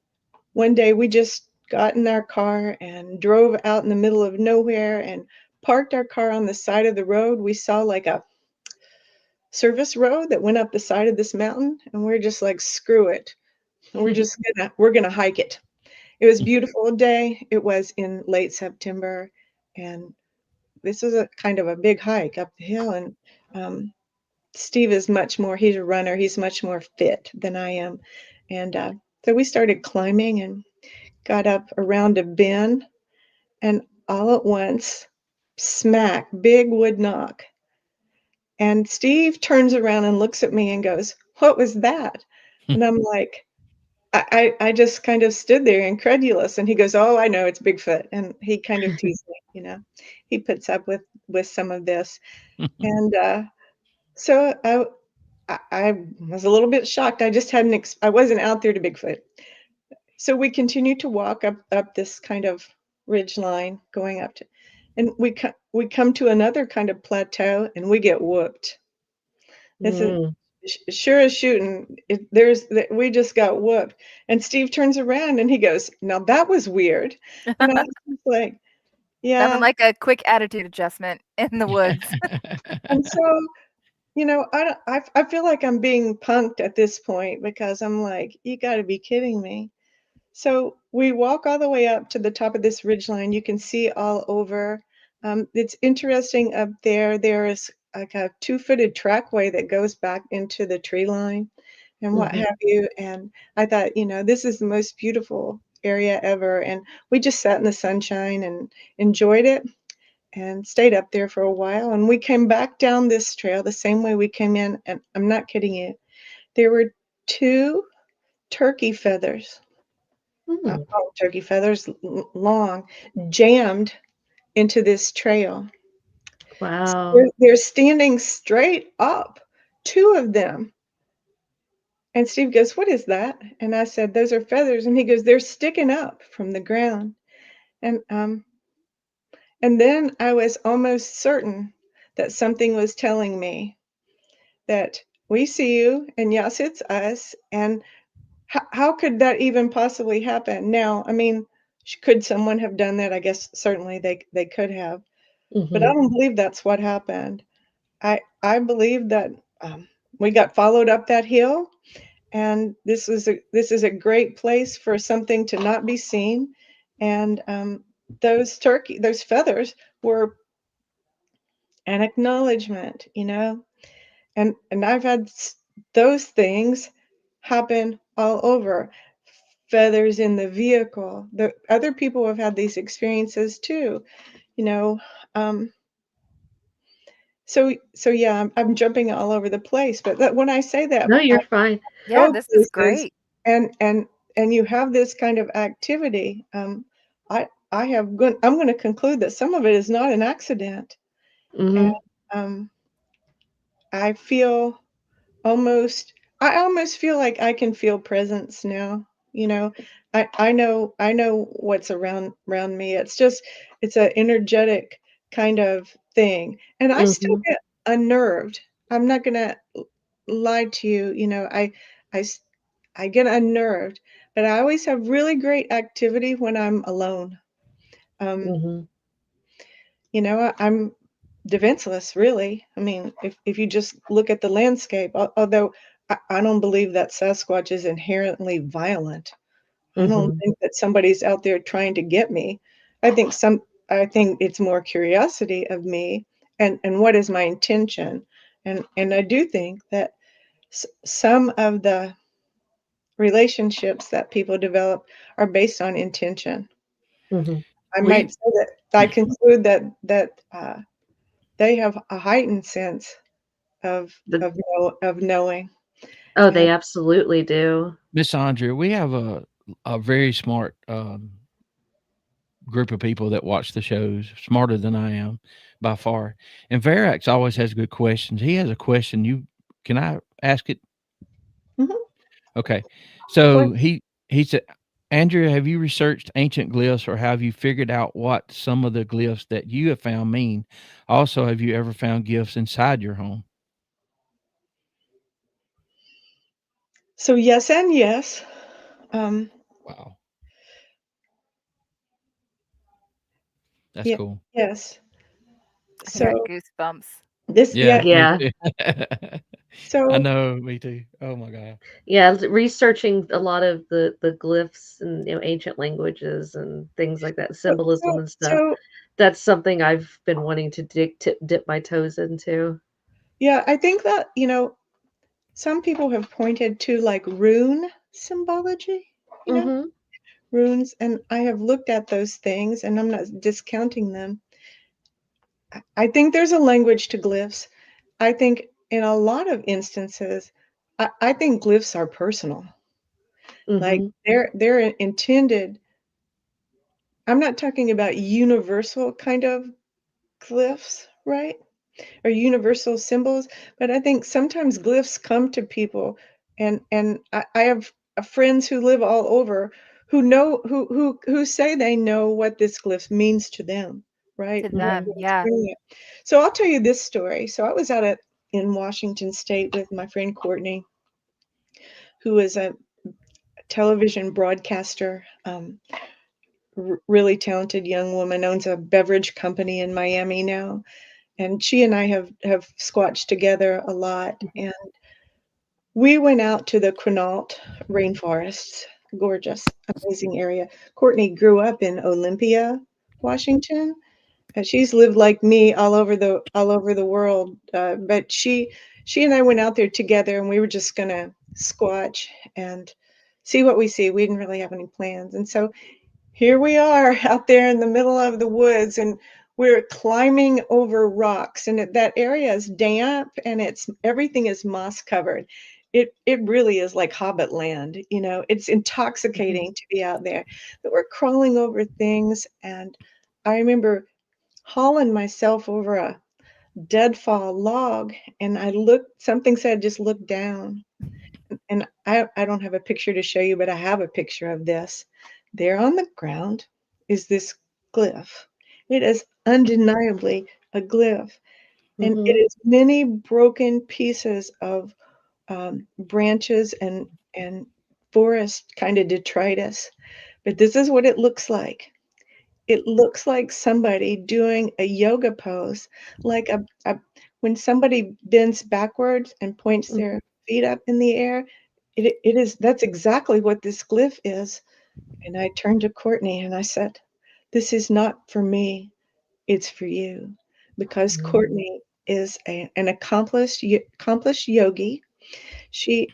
one day we just got in our car and drove out in the middle of nowhere and parked our car on the side of the road. We saw like a service road that went up the side of this mountain, and we're just like, screw it. We're gonna hike it. It was a beautiful day. It was in late September, and this was a kind of a big hike up the hill. And Steve is much more, he's a runner, he's much more fit than I am. And so we started climbing and got up around a bend, and all at once, smack, big wood knock. And Steve turns around and looks at me and goes, "What was that?" And I'm like, I just kind of stood there incredulous. And he goes, "Oh, I know, it's Bigfoot." And he kind of teased me, you know. He puts up with some of this. And so I was a little bit shocked. I just hadn't I wasn't out there to Bigfoot. So we continued to walk up this kind of ridge line going up to, and we come to another kind of plateau, and we get whooped. This is Mm. sure as shooting. We just got whooped. And Steve turns around and he goes, "Now that was weird." And I was just like, Nothing yeah. like a quick attitude adjustment in the woods. And so, you know, I feel like I'm being punked at this point because I'm like, you got to be kidding me. So we walk all the way up to the top of this ridgeline. You can see all over. It's interesting up there. There is like a 2-footed trackway that goes back into the tree line and what Mm-hmm. have you. And I thought, you know, this is the most beautiful area ever. And we just sat in the sunshine and enjoyed it and stayed up there for a while. And we came back down this trail the same way we came in. And I'm not kidding you. There were 2 turkey feathers, Mm. turkey feathers, long, jammed into this trail. Wow. They're standing straight up, 2 of them. And Steve goes, "What is that?" And I said, "Those are feathers." And he goes, "They're sticking up from the ground." And then I was almost certain that something was telling me that we see you, and yes, it's us. And how could that even possibly happen? Now, I mean, could someone have done that? I guess certainly they could have, but I Mm-hmm. don't believe that's what happened. I believe that we got followed up that hill, and this is a great place for something to not be seen. And those feathers were an acknowledgement, you know. And I've had those things happen all over. Feathers in the vehicle. The other people have had these experiences too, you know. Um, so yeah, I'm jumping all over the place, but when I say that, No, I you're fine. Yeah, go this is places, great. and and and you have this kind of activity. I'm going to conclude that some of it is not an accident, and Mm-hmm. um, I feel almost I almost feel like I can feel presence now. You know, I know what's around me. It's an energetic kind of thing, and I still Mhm. get unnerved. I'm not gonna lie to you. I s- I get unnerved, but I always have really great activity when I'm alone. Um, Mhm. I'm defenseless, really. I mean, if you just look at the landscape, although I don't believe that Sasquatch is inherently violent. I don't Mhm. think that somebody's out there trying to get me. I think I think it's more curiosity of me and what is my intention. And I do think that some of the relationships that people develop are based on intention. Mhm. I might We say that I conclude that they have a heightened sense of The knowing. Oh, And they absolutely do. Miss Andrea, we have a very smart group of people that watch the shows, smarter than I am by far. And Verax always has good questions. He has a question. Can I ask it? Mhm, Okay. of course. So he said, Andrea, have you researched ancient glyphs or have you figured out what some of the glyphs that you have found mean? Also, have you ever found glyphs inside your home? So yes and yes. Um, Wow, that's yeah, cool. yes. I think I got So goosebumps. this, Yeah, yeah. me Yeah. too. I So know, me too. Oh my god. Yeah, researching a lot of the glyphs and, ancient languages and things like that, so symbolism so and stuff. so That's something I've been wanting to dip my toes into. yeah, I think that some people have pointed to like rune symbology. You know, Mhm. runes, and I have looked at those things, and I'm not discounting them. I think there's a language to glyphs. I think in a lot of instances, I think glyphs are personal. Like Mhm. they're intended. I'm not talking about universal kind of glyphs, right? Or universal symbols, but I think sometimes glyphs come to people, and I have friends who live all over who know who say they know what this glyph means to them, right? To What them, Mhm. what's yeah. bringing it. So I'll tell you this story. So I was out in Washington State with my friend Courtney, who is a television broadcaster, really talented young woman, owns a beverage company in Miami now, and she and I have squatched together a lot. And we went out to the Quinault rainforests, gorgeous, amazing area. Courtney grew up in Olympia, Washington, and she's lived like me all over the world. But she and I went out there together, and we were just gonna squatch and see what we see. We didn't really have any plans, and so here we are out there in the middle of the woods, and we're climbing over rocks, and that area is damp, and everything is moss covered. It really is like hobbit land. It's Mhm. intoxicating to be out there, but we're crawling over things. And I remember hauling myself over a deadfall log, and something said just look down. And I don't have a picture to show you, but I have a picture of this. There on the ground is this glyph. It is undeniably a glyph, and it Mhm. is many broken pieces of branches and forest kind of detritus. But this is what it looks like. It looks like somebody doing a yoga pose, like when somebody bends backwards and points Mhm. their feet up in the air. That's exactly what this glyph is. And I turned to Courtney and I said, "This is not for me, it's for you." Because Mhm. Courtney is an accomplished yogi. She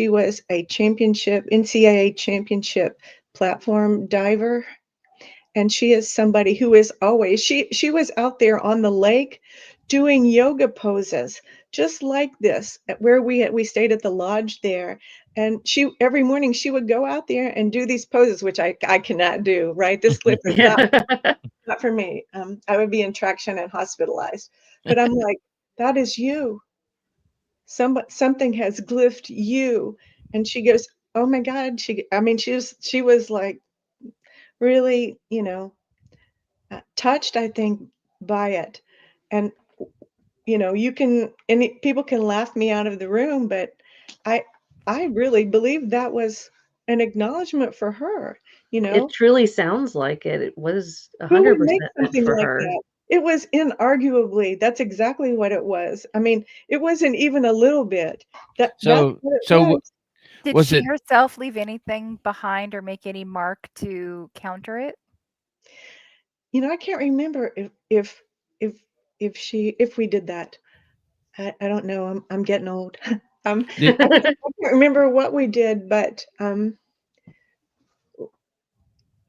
was a NCAA championship platform diver, and she is somebody who is always she was out there on the lake doing yoga poses just like this at where we stayed at the lodge there. And she every morning she would go out there and do these poses, which I cannot do, right? This clip is not Yeah. not for me. I would be in traction and hospitalized. But I'm like, that is you. something has glyphed you. And she goes, oh my God. She was like really, touched, I think, by it. And, people can laugh me out of the room, but I, I really believe that was an acknowledgement for her, you It know. truly sounds like it. It was Who would 100% make meant something for like her. that? It was inarguably, that's exactly what it was. I mean, it wasn't even a little bit. That's So what it so was. Did was she it herself leave anything behind or make any mark to counter it? I can't remember if if we did that. I don't know. I'm getting old. I can't remember what we did, but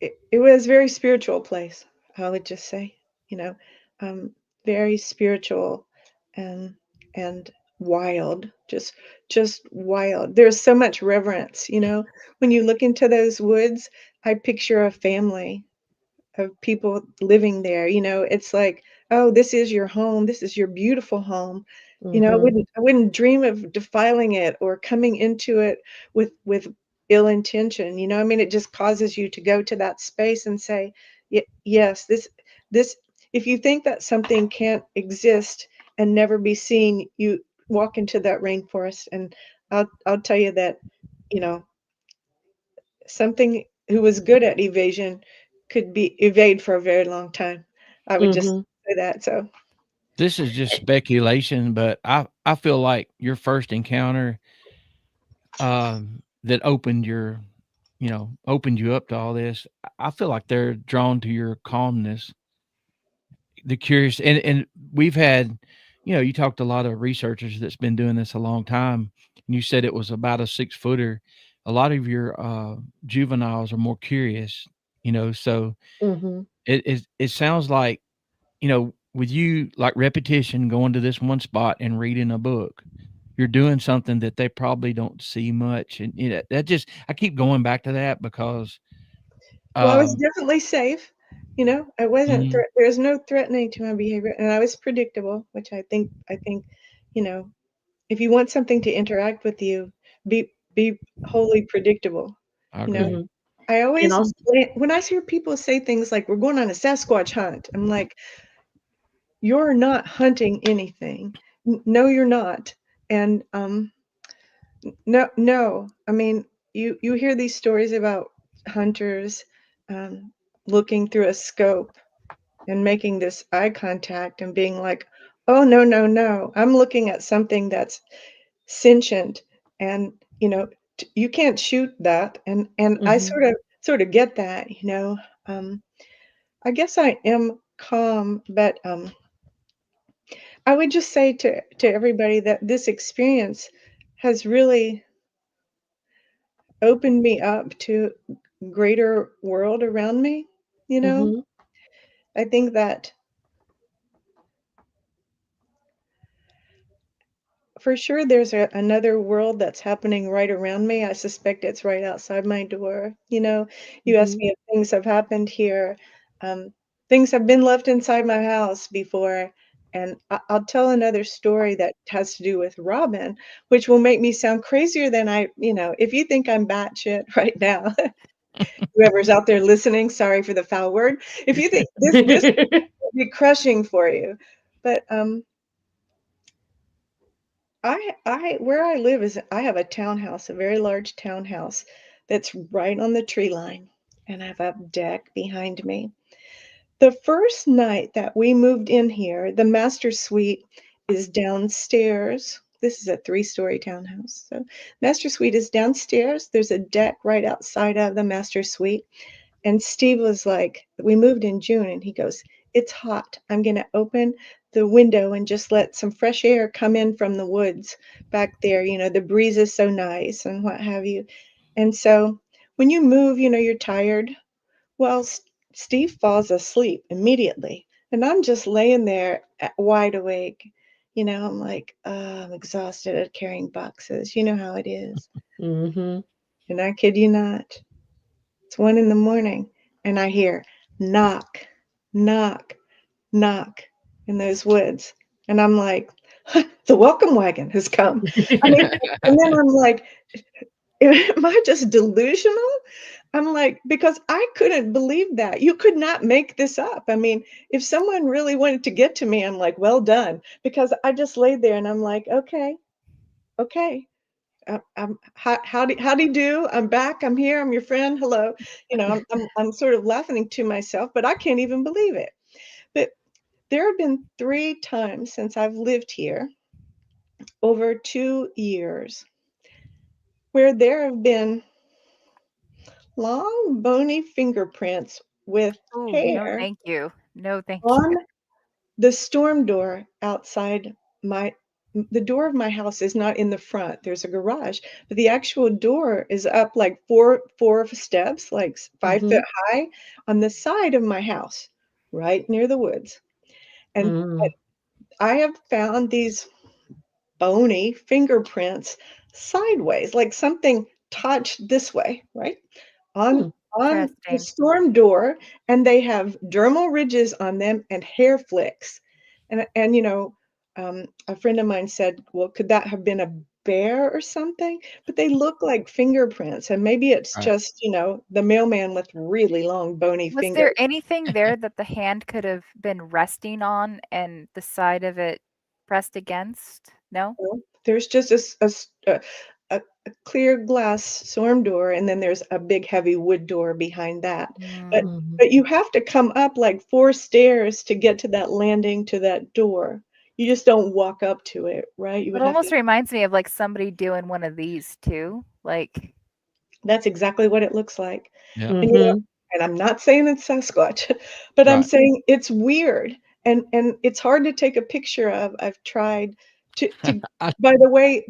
it was a very spiritual place. I would just say, you know, um, very spiritual and and wild, just wild. There's so much reverence, when you look into those woods. I picture a family of people living there. It's like, oh, this is your home. This is your beautiful home. I Mhm. wouldn't dream of defiling it or coming into it with ill intention. I mean, it just causes you to go to that space and say, yes, this if you think that something can't exist and never be seen, you walk into that rainforest, and I'll tell you that, you know, something who was good at evasion could be evade for a very long time. I would just Mhm. say that. So this is just speculation, but I feel like your first encounter that opened you up to all this. I feel like they're drawn to your calmness, the curious, and we've had, you talked to a lot of researchers that's been doing this a long time, and you said it was about a 6 footer. A lot of your juveniles are more curious, so Mhm. it sounds like, with you, like repetition, going to this one spot and reading a book, you're doing something that they probably don't see much, and that just, I keep going back to that because well, I was um definitely safe. I wasn't mhm, there's no threatening to my behavior, and I was predictable, which I think, you know, if you want something to interact with you, be wholly predictable. I You know, agree. Mhm. I And always also when I hear people say things like we're going on a Sasquatch hunt, I'm like, you're not hunting anything. No, you're not. And no, no. I mean, you hear these stories about hunters um, looking through a scope and making this eye contact and being like, "Oh, no, no, no. I'm looking at something that's sentient, and you can't shoot that." And I Mhm. sort of get that. I guess I am calm, but I would just say to everybody that this experience has really opened me up to greater world around me. You know, Mhm. I think that for sure there's another world that's happening right around me. I suspect it's right outside my door. You asked Mhm. me if things have happened here. Um, Things have been left inside my house before. And I'll tell another story that has to do with Robin, which will make me sound crazier than if you think I'm batshit right now, whoever's out there listening, sorry for the foul word. If you think this will be crushing for you. But I where I live is I have a townhouse, a very large townhouse that's right on the tree line, and I have a deck behind me. The first night that we moved in here, the master suite is downstairs. This is a three-story townhouse. So master suite is downstairs. There's a deck right outside of the master suite. And Steve was like, we moved in June, and he goes, it's hot. I'm going to open the window and just let some fresh air come in from the woods back there. The breeze is so nice and what have you. And so when you move, you're tired. Well, Steve falls asleep immediately. And I'm just laying there wide awake. I'm like, I'm exhausted at carrying boxes. You know how it is. Mhm. And I kid you not. It's 1 a.m. and I hear knock, knock, knock in those woods. And I'm like, The welcome wagon has come. I mean, and then I'm like, am I just delusional? I'm like, because I couldn't believe that. You could not make this up. I mean, if someone really wanted to get to me, I'm like, well done. Because I just laid there and I'm like, okay, okay. Howdy do? I'm back. I'm here. I'm your friend. Hello. I'm sort of laughing to myself, but I can't even believe it. But there have been 3 times since I've lived here over 2 years where there have been long, bony fingerprints with Oh, no, hair thank you. No, thank on you. the storm door outside my the door of my house is not in the front. There's a garage, but the actual door is up like four steps, like 5 foot high on the side of my house, right near the woods. And Mm. I have found these bony fingerprints sideways, like something touched this way, right? On Hmm. on the Interesting. storm door, and they have dermal ridges on them and hair flicks. And a friend of mine said, "Well, could that have been a bear or something?" But they look like fingerprints, and maybe it's Right. just, the mailman with really long bony Was there fingers. anything there that the hand could have been resting on and the side of it pressed against? No? Well, there's just a clear glass storm door, and then there's a big heavy wood door behind that. But Mm. Mhm. but you have to come up like 4 stairs to get to that landing to that door. You just don't walk up to it, right? You It would have to. almost reminds me of like somebody doing one of these too. Like, That's exactly what it looks like. Yeah. And, Mhm. and I'm not saying it's Sasquatch, but I'm Right. saying it's weird and it's hard to take a picture of. I've tried to I by the way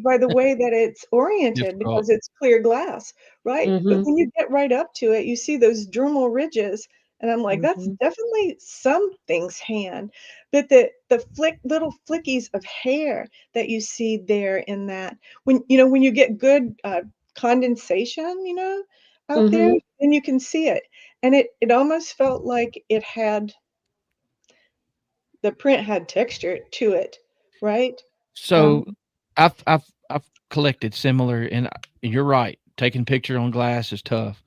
that it's oriented difficult. because it's clear glass, right? But Mhm. when you get right up to it, you see those dermal ridges, and I'm like, that's Mhm. definitely something's hand. But the little flickies of hair that you see there in that, when you get good condensation, out there, Mhm. then you can see it. And it almost felt like the print had texture to it, right? So Um, I've collected similar, and you're right. Taking picture on glass is tough.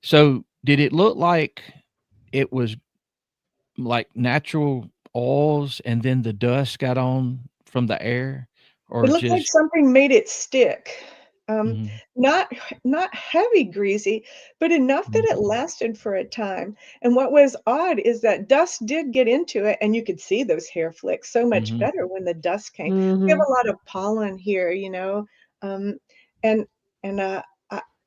So did it look like it was like natural oils and then the dust got on from the air, it or looked like just something made it stick. Um, mhm, not not heavy greasy, but enough that mhm, it lasted for a time. And what was odd is that dust did get into it, and you could see those hair flicks so much mhm. better when the dust came. We have Mhm. a lot of pollen here, um, and and I,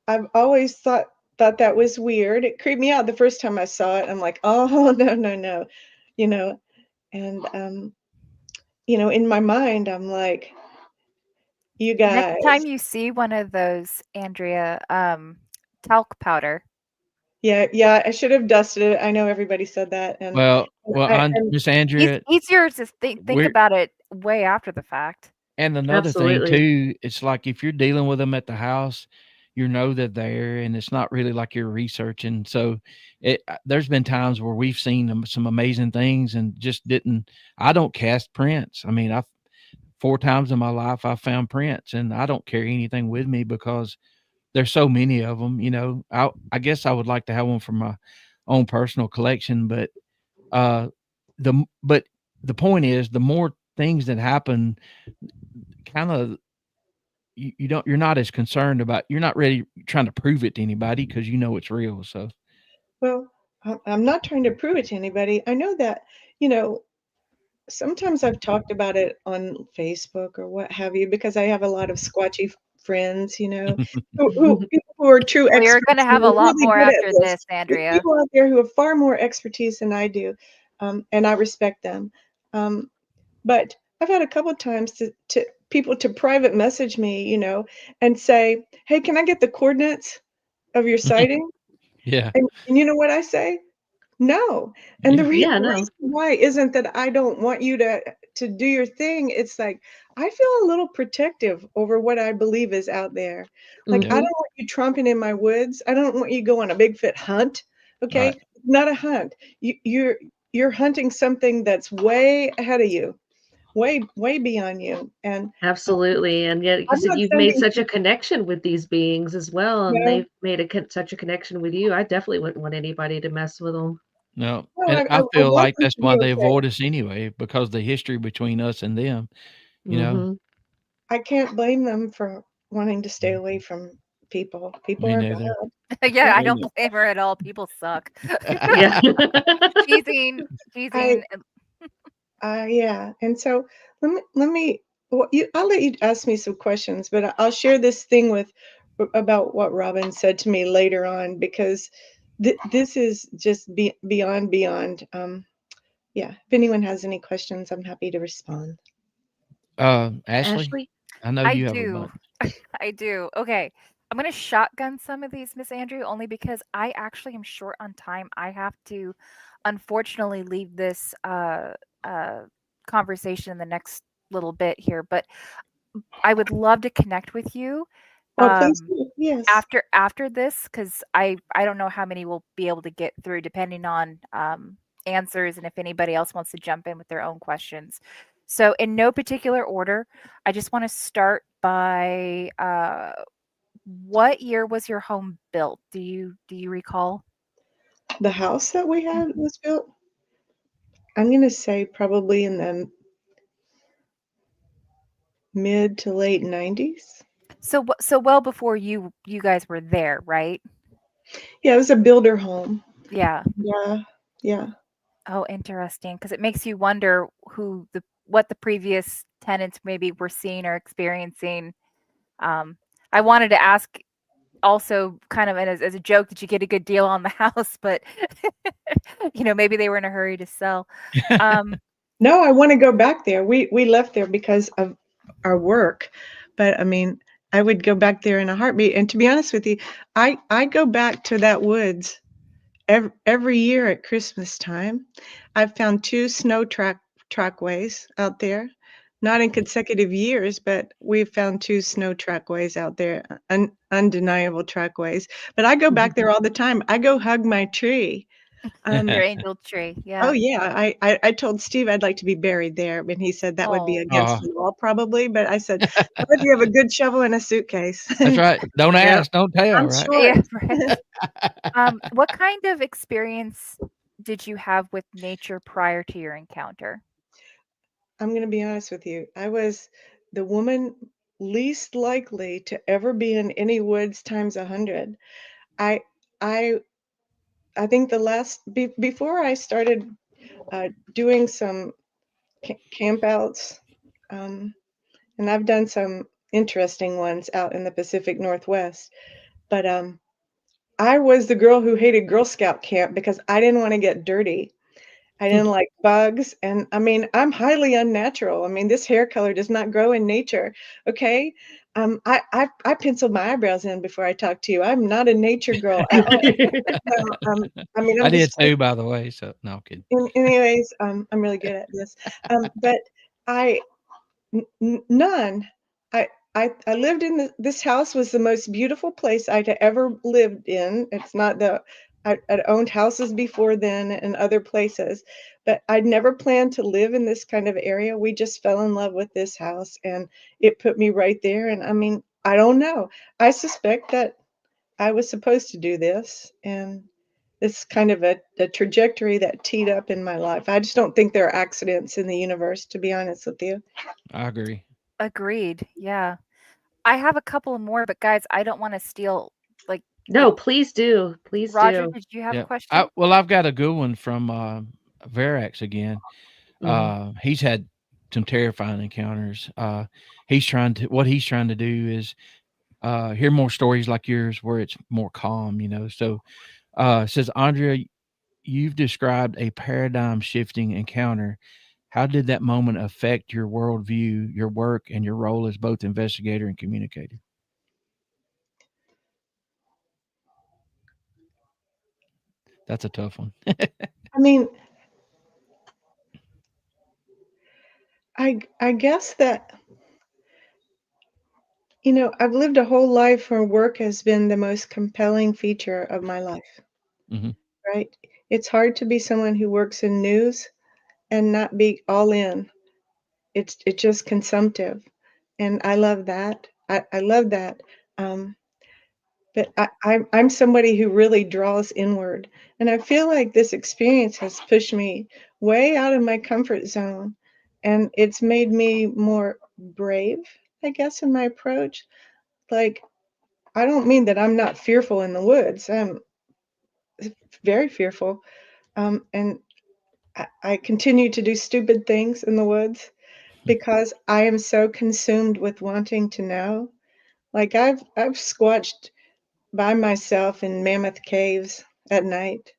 I've always thought that was weird. It creeped me out the first time I saw it. I'm like, oh no, no, no, you know, and in my mind, I'm like, you next time guys. you see one of those, Andrea, talc powder. Yeah, yeah, I should have dusted it. I know everybody said that, and Well, I on and Miss It's Andrea, easier to think we're about it way after the fact. and another thing Absolutely. too, it's like if you're dealing with them at the house, you know they're there, and it's not really like you're researching. So, there's been times where we've seen some amazing things and just didn't. I don't cast prints. I mean, I've 4 times in my life I found prints, and I don't carry anything with me because there's so many of them. I guess I would like to have one for my own personal collection, but uh, but the point is, the more things that happen, kind of you're not as concerned about, you're not really trying to prove it to anybody because you know it's real. So well, I'm not trying to prove it to anybody. I know that, you know, sometimes I've talked about it on Facebook or what have you because I have a lot of squatchy friends, people who are true Well, you're gonna experts have and a are lot really more good at after this. this, There's Andrea. people out there who have far more expertise than I do, and I respect them. Um, But I've had a couple of times to people to private message me, and say, "Hey, can I get the coordinates of your sighting?" yeah, And you know what I say? No. And the yeah, reason Yeah, no. why isn't that I don't want you to do your thing. It's like I feel a little protective over what I believe is out there. Like I don't yeah, Mhm. want you tromping in my woods. I don't want you go on a Bigfoot hunt. right, Okay? Not a hunt. You're hunting something that's way ahead of you, way beyond you. And Absolutely, and yet you I'm said not you've made sending, such a connection with these beings as well, you and know, they've made such a connection with you. I definitely wouldn't want anybody to mess with them. No, no, and I I feel want like them that's to why be they okay. avoid us anyway, because the history between us and them, you know? Mhm. I can't blame them for wanting to stay away from people. People Me are neither. bad. Yeah, Yeah. I Me don't neither. blame her at all. People suck. Yeah. Teasing, I teasing. Yeah. And so I'll let you ask me some questions, but I'll share this thing about what Robin said to me later on, because this is just beyond. Yeah. If anyone has any questions, I'm happy to respond. Ashley, Ashley? I know I you have a do. bunch. I do. Okay. I'm going to shotgun some of these, Miss Andrew, only because I actually am short on time. I have to, unfortunately, leave this uh, conversation in the next little bit here. But I would love to connect with you Well, please um, do. Yes. after this, because I don't know how many we'll be able to get through, depending on answers and if anybody else wants to jump in with their own questions. So, in no particular order, I just want to start by what year was your home built? Do you recall? The house that we had Mhm. was built, I'm going to say probably in the mid to late 90s. So well before you guys were there, right? Yeah, it was a builder home. Yeah. Yeah. Yeah. Oh, interesting. Because it makes you wonder what the previous tenants maybe were seeing or experiencing. Um, I wanted to ask also kind of as a joke, did you get a good deal on the house? But maybe they were in a hurry to sell. Um, No, I want to go back there. We left there because of our work, but I mean, I would go back there in a heartbeat. And to be honest with you, I go back to that woods every year at Christmas time. I've found two snow trackways out there, not in consecutive years, but we've found two snow trackways out there, undeniable trackways. But I go back there all the time. I go hug my tree. your Um, angel tree. Oh Yeah. yeah, I told Steve I'd like to be buried there, and he said that would be Oh, against Aw, the law probably, but I said, "What if you have a good shovel and a suitcase?" that's And right. Don't Yep. ask, don't tell, I'm right? short. yeah, right. What kind of experience did you have with nature prior to your encounter? I'm gonna be honest with you. I was the woman least likely to ever be in any woods times 100. I I I think the last before I started doing some camp outs, um, and I've done some interesting ones out in the Pacific Northwest, but I was the girl who hated Girl Scout camp because I didn't want to get dirty. I didn't like bugs. And I mean, I'm highly unnatural. I mean, this hair color does not grow in nature. Okay. I penciled my eyebrows in before I talked to you. I'm not a nature girl at all. So, I mean, I I'm did just too, by the way, so no, I'm kidding. anyways, I'm really good at this. But I, none. I lived in this house was the most beautiful place I'd ever lived in. It's not I'd owned houses before then and other places, but I'd never planned to live in this kind of area. We just fell in love with this house and it put me right there. And I mean, I don't know. I suspect that I was supposed to do this, and it's kind of a trajectory that teed up in my life. I just don't think there are accidents in the universe, to be honest with you. I agree. Agreed. Yeah. I have a couple more, but guys, I don't want to steal like No, please do. Please Roger, do. did you have a Yeah. question? I've got a good one from, Verax again. Mhm. He's had some terrifying encounters. What he's trying to do is, hear more stories like yours where it's more calm, you know? So, it says, "Andrea, you've described a paradigm shifting encounter. How did that moment affect your worldview, your work, and your role as both investigator and communicator?" That's a tough one. I mean, I guess that, I've lived a whole life where work has been the most compelling feature of my life, Mhm. right? It's hard to be someone who works in news and not be all in. it's just consumptive, and I love that. I love that. Um, but I'm somebody who really draws inward, and I feel like this experience has pushed me way out of my comfort zone, and it's made me more brave, I guess, in my approach. Like, I don't mean that I'm not fearful in the woods. I'm very fearful, and I continue to do stupid things in the woods because I am so consumed with wanting to know. Like, I've squatched by myself in mammoth caves at night.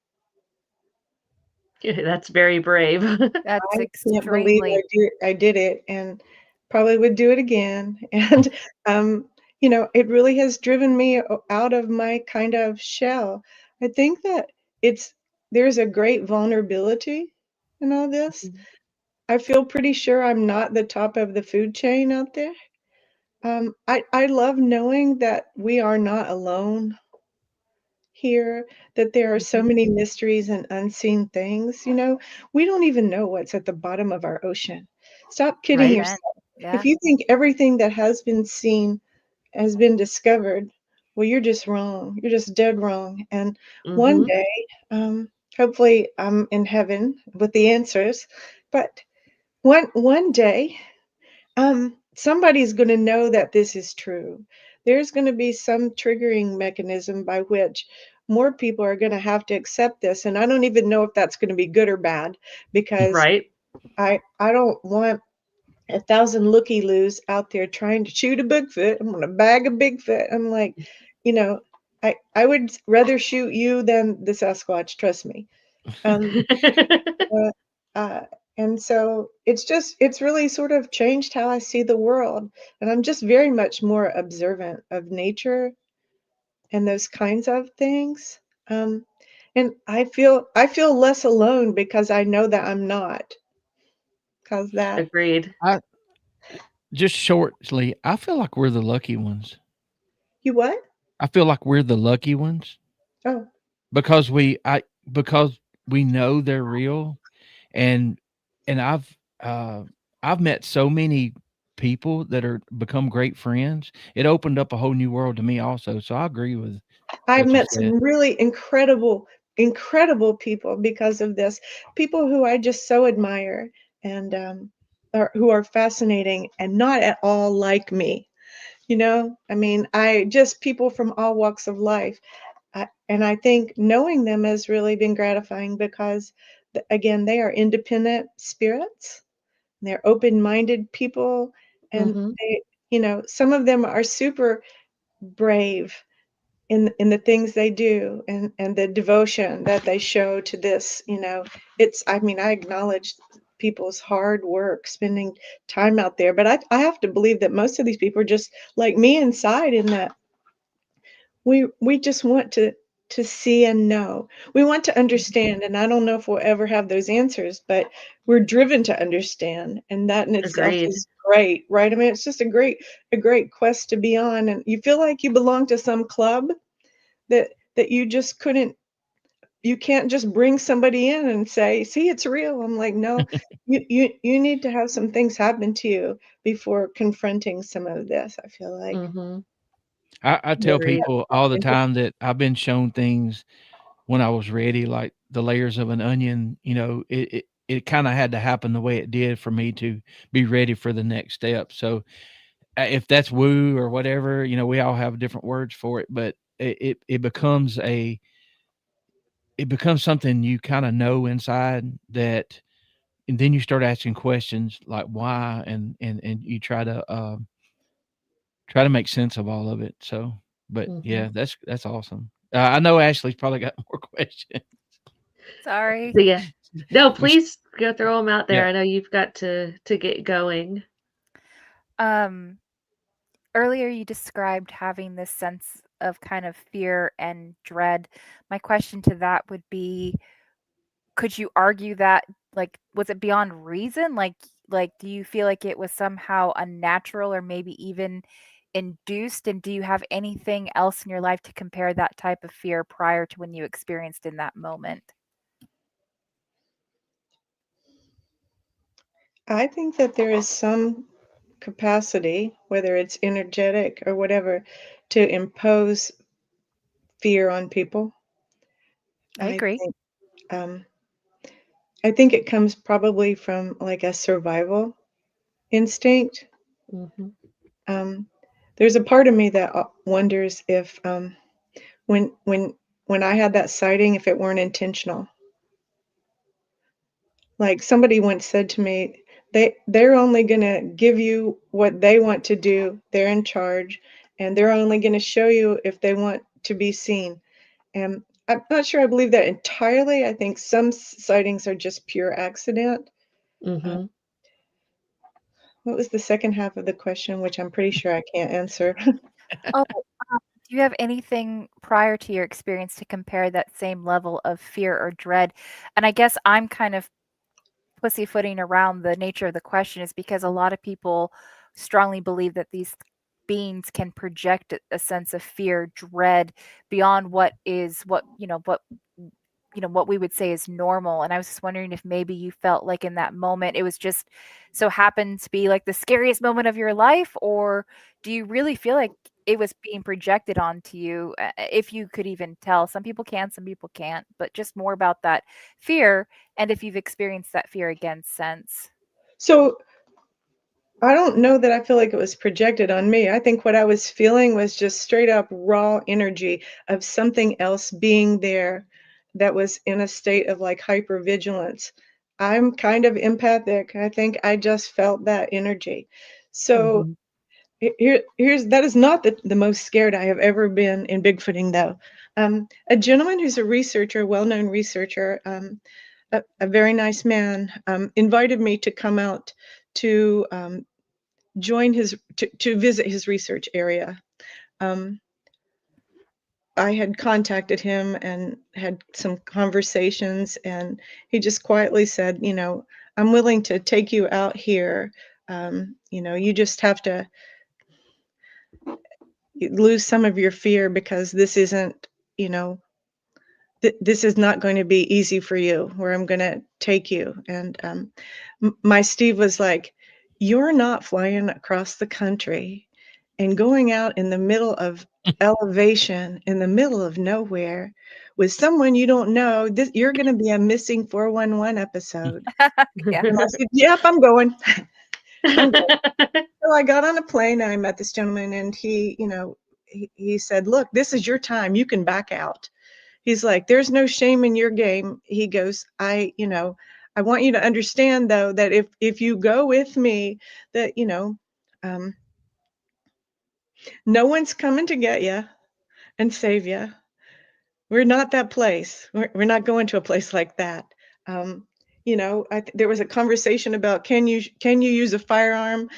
That's very brave. That's I can't believe extremely I did it, and probably would do it again. And um, it really has driven me out of my kind of shell. I think that it's there's a great vulnerability in all this. I feel pretty sure I'm not the top of the food chain out there. I love knowing that we are not alone here, that there are so Mhm. many mysteries and unseen things. We don't even know what's at the bottom of our ocean. Stop kidding Right? percent. yourself. If Yeah. you think everything that has been seen has been discovered, well, you're just wrong. You're just dead wrong. And one Mhm. day, hopefully, I'm in heaven with the answers. But one day, somebody's going to know that this is true. There's going to be some triggering mechanism by which more people are going to have to accept this, and I don't even know if that's going to be good or bad, because Right? I don't want 1,000 looky-loos out there trying to shoot a Bigfoot. I'm going to bag a Bigfoot. I'm like, you know, I would rather shoot you than the Sasquatch. Trust me. Um, uh, uh, and so it's really sort of changed how I see the world. And I'm just very much more observant of nature and those kinds of things. Um, and I feel less alone because I know that I'm not. Cause that. Agreed. I just shortly, I feel like we're the lucky ones. You what? I feel like we're the lucky ones Oh, because because we know they're real, and and I've met so many people that are become great friends. It opened up a whole new world to me also. So I agree with I've what you met said. some really incredible people because of this. People who I just so admire, and who are fascinating and not at all like me. I mean, I just people from all walks of life. And I think knowing them has really been gratifying because, again, they are independent spirits. They're open-minded people, and Mhm. some of them are super brave in the things they do, and the devotion that they show to this. It's, I mean, I acknowledge people's hard work spending time out there, but I have to believe that most of these people are just like me inside, in that we just want to see and know. We want to understand, and I don't know if we'll ever have those answers, but we're driven to understand, and that in itself Agreed. is great, right? I mean, it's just a great quest to be on, and you feel like you belong to some club that you just couldn't you can't just bring somebody in and say, "See, it's real." I'm like, "No, you need to have some things happen to you before confronting some of this," I feel like. Mhm. I tell Agreed. people all the time that I've been shown things when I was ready, like the layers of an onion. It kind of had to happen the way it did for me to be ready for the next step. So if that's woo or whatever, we all have different words for it, but it becomes something you kind of know inside that, and then you start asking questions like why, and you try to make sense of all of it. So, but Mhm. yeah, that's awesome. I know Ashley's probably got more questions. Sorry. So, yeah. No, We sh please go throw them out there. Yeah. I know you've got to get going. Um, Earlier you described having this sense of kind of fear and dread. My question to that would be, could you argue that, like, was it beyond reason? Like do you feel like it was somehow unnatural or maybe even induced? And do you have anything else in your life to compare that type of fear prior to when you experienced in that moment? I think that there is some capacity, whether it's energetic or whatever, to impose fear on people. I I agree. think um, I think it comes probably from like a survival instinct. Mhm. Um, there's a part of me that wonders if when when when I had that sighting, if it weren't intentional. Like somebody once said to me, they're only gonna give you what they want to do. They're in charge, and they're only gonna show you if they want to be seen. And I'm not sure I believe that entirely. I think some sightings are just pure accident. Uh, Mhm. what was the second half of the question, which I'm pretty sure I can't answer? Oh, do you have anything prior to your experience to compare that same level of fear or dread? And I guess I'm kind of pussyfooting around the nature of the question is because a lot of people strongly believe that these beings can project a sense of fear, dread beyond what we would say is normal. And I was just wondering if maybe you felt like in that moment it was just so happened to be like the scariest moment of your life, or do you really feel like it was being projected onto you? If you could even tell, some people can, some people can't, but just more about that fear and if you've experienced that fear again since. So I don't know that I feel like it was projected on me. I think what I was feeling was just straight up raw energy of something else being there that was in a state of like hypervigilance. I'm kind of empathic. I think I just felt that energy. So Mhm. here's that is not the most scared I have ever been in Bigfooting, though. A gentleman who's a researcher, well-known researcher, a very nice man, invited me to come out to join to visit his research area. Um, I had contacted him and had some conversations, and he just quietly said, I'm willing to take you out here. You just have to lose some of your fear because this isn't, you know, this is not going to be easy for you where I'm going to take you. And my Steve was like, you're not flying across the country and going out in the middle of elevation in the middle of nowhere with someone you don't know. You're going to be a missing 411 episode. Yeah. And I said, yep, I'm going. I'm going. So I got on a plane and I met this gentleman, and he said, look, this is your time. You can back out. He's like, there's no shame in your game. He goes, I want you to understand though, that if you go with me, that, um, no one's coming to get you and save you. We're not that place. We're not going to a place like that. Um, there was a conversation about can you use a firearm?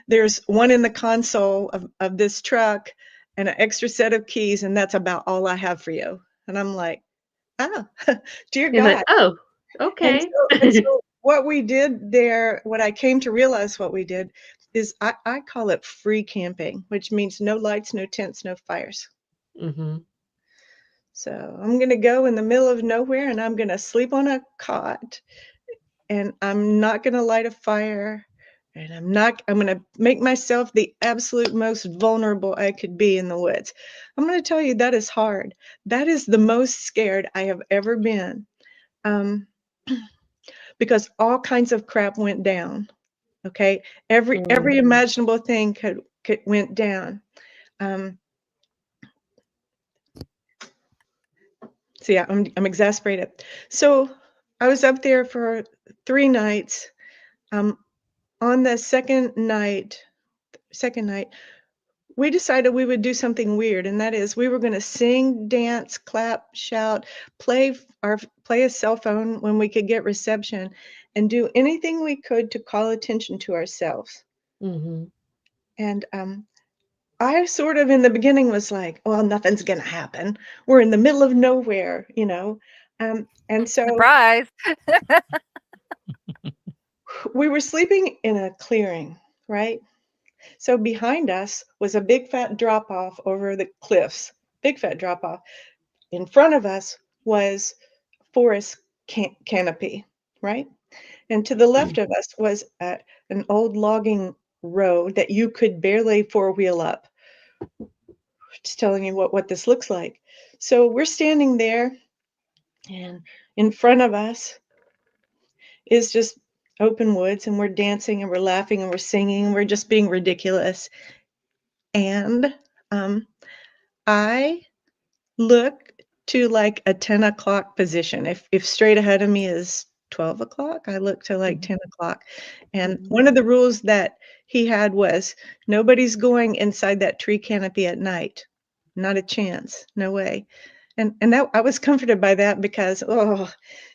There's one in the console of this truck and an extra set of keys, and that's about all I have for you. And I'm like, oh, dear You're like, God. "Oh, And okay." so what we did there, what I came to realize what we did is I call it free camping, which means no lights, no tents, no fires. Mhm. So I'm going to go in the middle of nowhere and I'm going to sleep on a cot, and I'm not going to light a fire, and I'm going to make myself the absolute most vulnerable I could be in the woods. I'm going to tell you that is hard. That is the most scared I have ever been. Um, because all kinds of crap went down. Okay, every Mhm. imaginable thing could went down. Um, so yeah, I'm exasperated. So I was up there for 3 nights. Um, on the second night, we decided we would do something weird, and that is we were going to sing, dance, clap, shout, play a cell phone when we could get reception, and do anything we could to call attention to ourselves. Mhm. And I sort of in the beginning was like, well, nothing's going to happen. We're in the middle of nowhere. And so Surprise. we were sleeping in a clearing, right? So behind us was a big fat drop off over the cliffs, big fat drop off. In front of us was forest canopy, right? And to the left of us was an old logging road that you could barely four-wheel up. Just telling you what this looks like. So we're standing there, and in front of us is just open woods, and we're dancing and we're laughing and we're singing and we're just being ridiculous. And I look to like a 10 o'clock position. If straight ahead of me is 12 o'clock, I look to like 10 o'clock. And one of the rules that he had was nobody's going inside that tree canopy at night. Not a chance. No way. And that I was comforted by that because,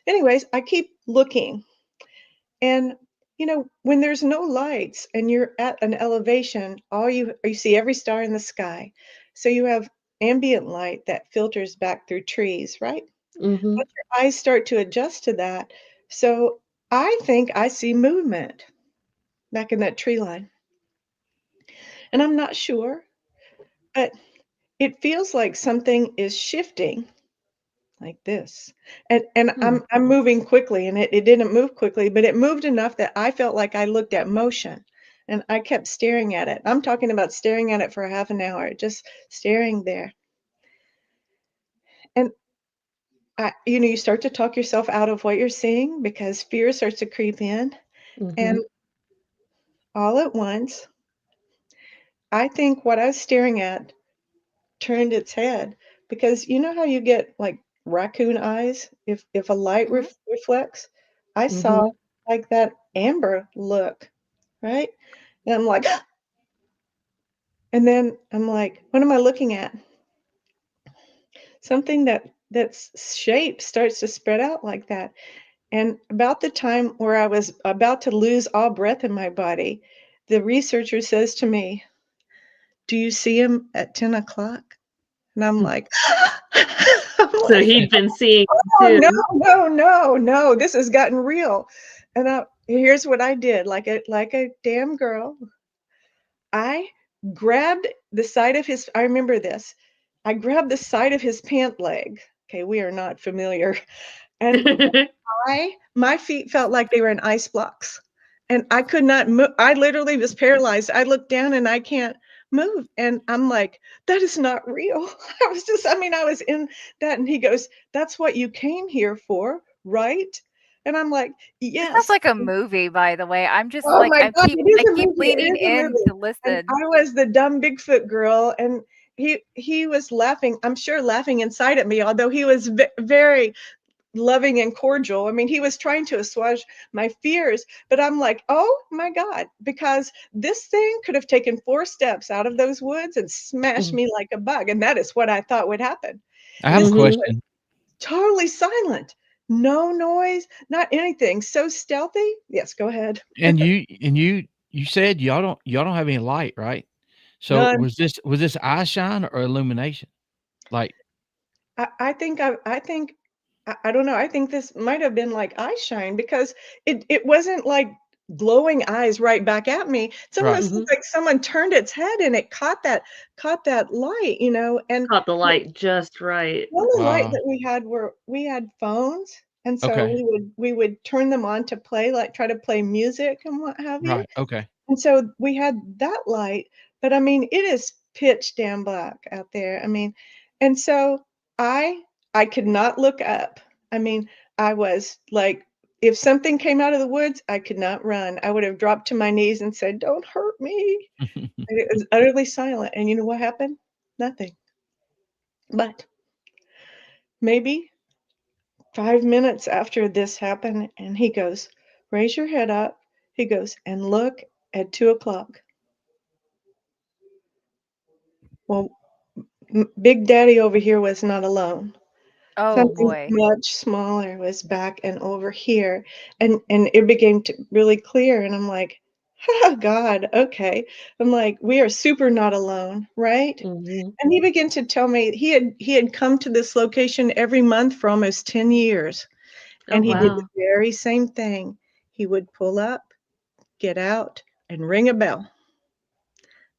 anyways, I keep looking. And when there's no lights and you're at an elevation, you see every star in the sky. So you have ambient light that filters back through trees, right? Mm-hmm. But your eyes start to adjust to that. So I think I see movement back in that tree line. And I'm not sure, but it feels like something is shifting like this. And I'm moving quickly, and it didn't move quickly, but it moved enough that I felt like I looked at motion, and I kept staring at it. I'm talking about staring at it for half an hour, just staring there. And you start to talk yourself out of what you're seeing because fear starts to creep in. And all at once, I think what I was staring at turned its head, because you know how you get like raccoon eyes if a light reflects? I saw like that amber look, right? And I'm like, and then I'm like, what am I looking at? Something that's shape starts to spread out like that. And about the time where I was about to lose all breath in my body, the researcher says to me, "Do you see him at 10 o'clock?" And I'm like, I'm So like, he'd been seeing oh, too. no, this has gotten real. And here's what I did, like a damn girl. I grabbed the side of his, I remember this. I grabbed the side of his pant leg. Okay, we are not familiar. And my feet felt like they were in ice blocks. And I could not move. I literally was paralyzed. I looked down and I can't move. And I'm like, that is not real. I was in that. And he goes, "That's what you came here for, right?" And I'm like, This sounds "Yes." like a movie, by the way. I'm just Oh like my God, it is I a keep movie. It leaning is a in movie. to And listen. I was the dumb Bigfoot girl, and he was laughing. I'm sure laughing inside at me, although he was very loving and cordial. I mean, he was trying to assuage my fears, but I'm like, oh my God, because this thing could have taken 4 steps out of those woods and smashed me like a bug. And that is what I thought would happen. I And have a this thing was question. totally silent, no noise, not anything. So stealthy. Yes, go ahead. And you said y'all don't have any light, right? So None. was this eye shine or illumination? Like, I think I don't know. I think this might have been like eye shine because it wasn't like glowing eyes right back at me. It's right. almost like someone turned its head and it caught that light, and Caught the light just right. the only light Wow. that we had phones, and so Okay. we would turn them on to play, like try to play music and what have you. Right. Okay. And so we had that light, but I mean, it is pitch damn black out there. I mean, and so I could not look up. I mean, I was like, if something came out of the woods, I could not run. I would have dropped to my knees and said, "Don't hurt me." And it was utterly silent. And you know what happened? Nothing. But maybe 5 minutes after this happened, and he goes, "Raise your head up." He goes, "And look at 2 o'clock." Well, Big Daddy over here was not alone. Oh Something boy. much smaller was back and over here, and it became really clear, and I'm like, "Oh God, okay." I'm like, "We are super not alone, right?" And he began to tell me he had come to this location every month for almost 10 years, Oh, and he did the wow. very same thing. He would pull up, get out, and ring a bell.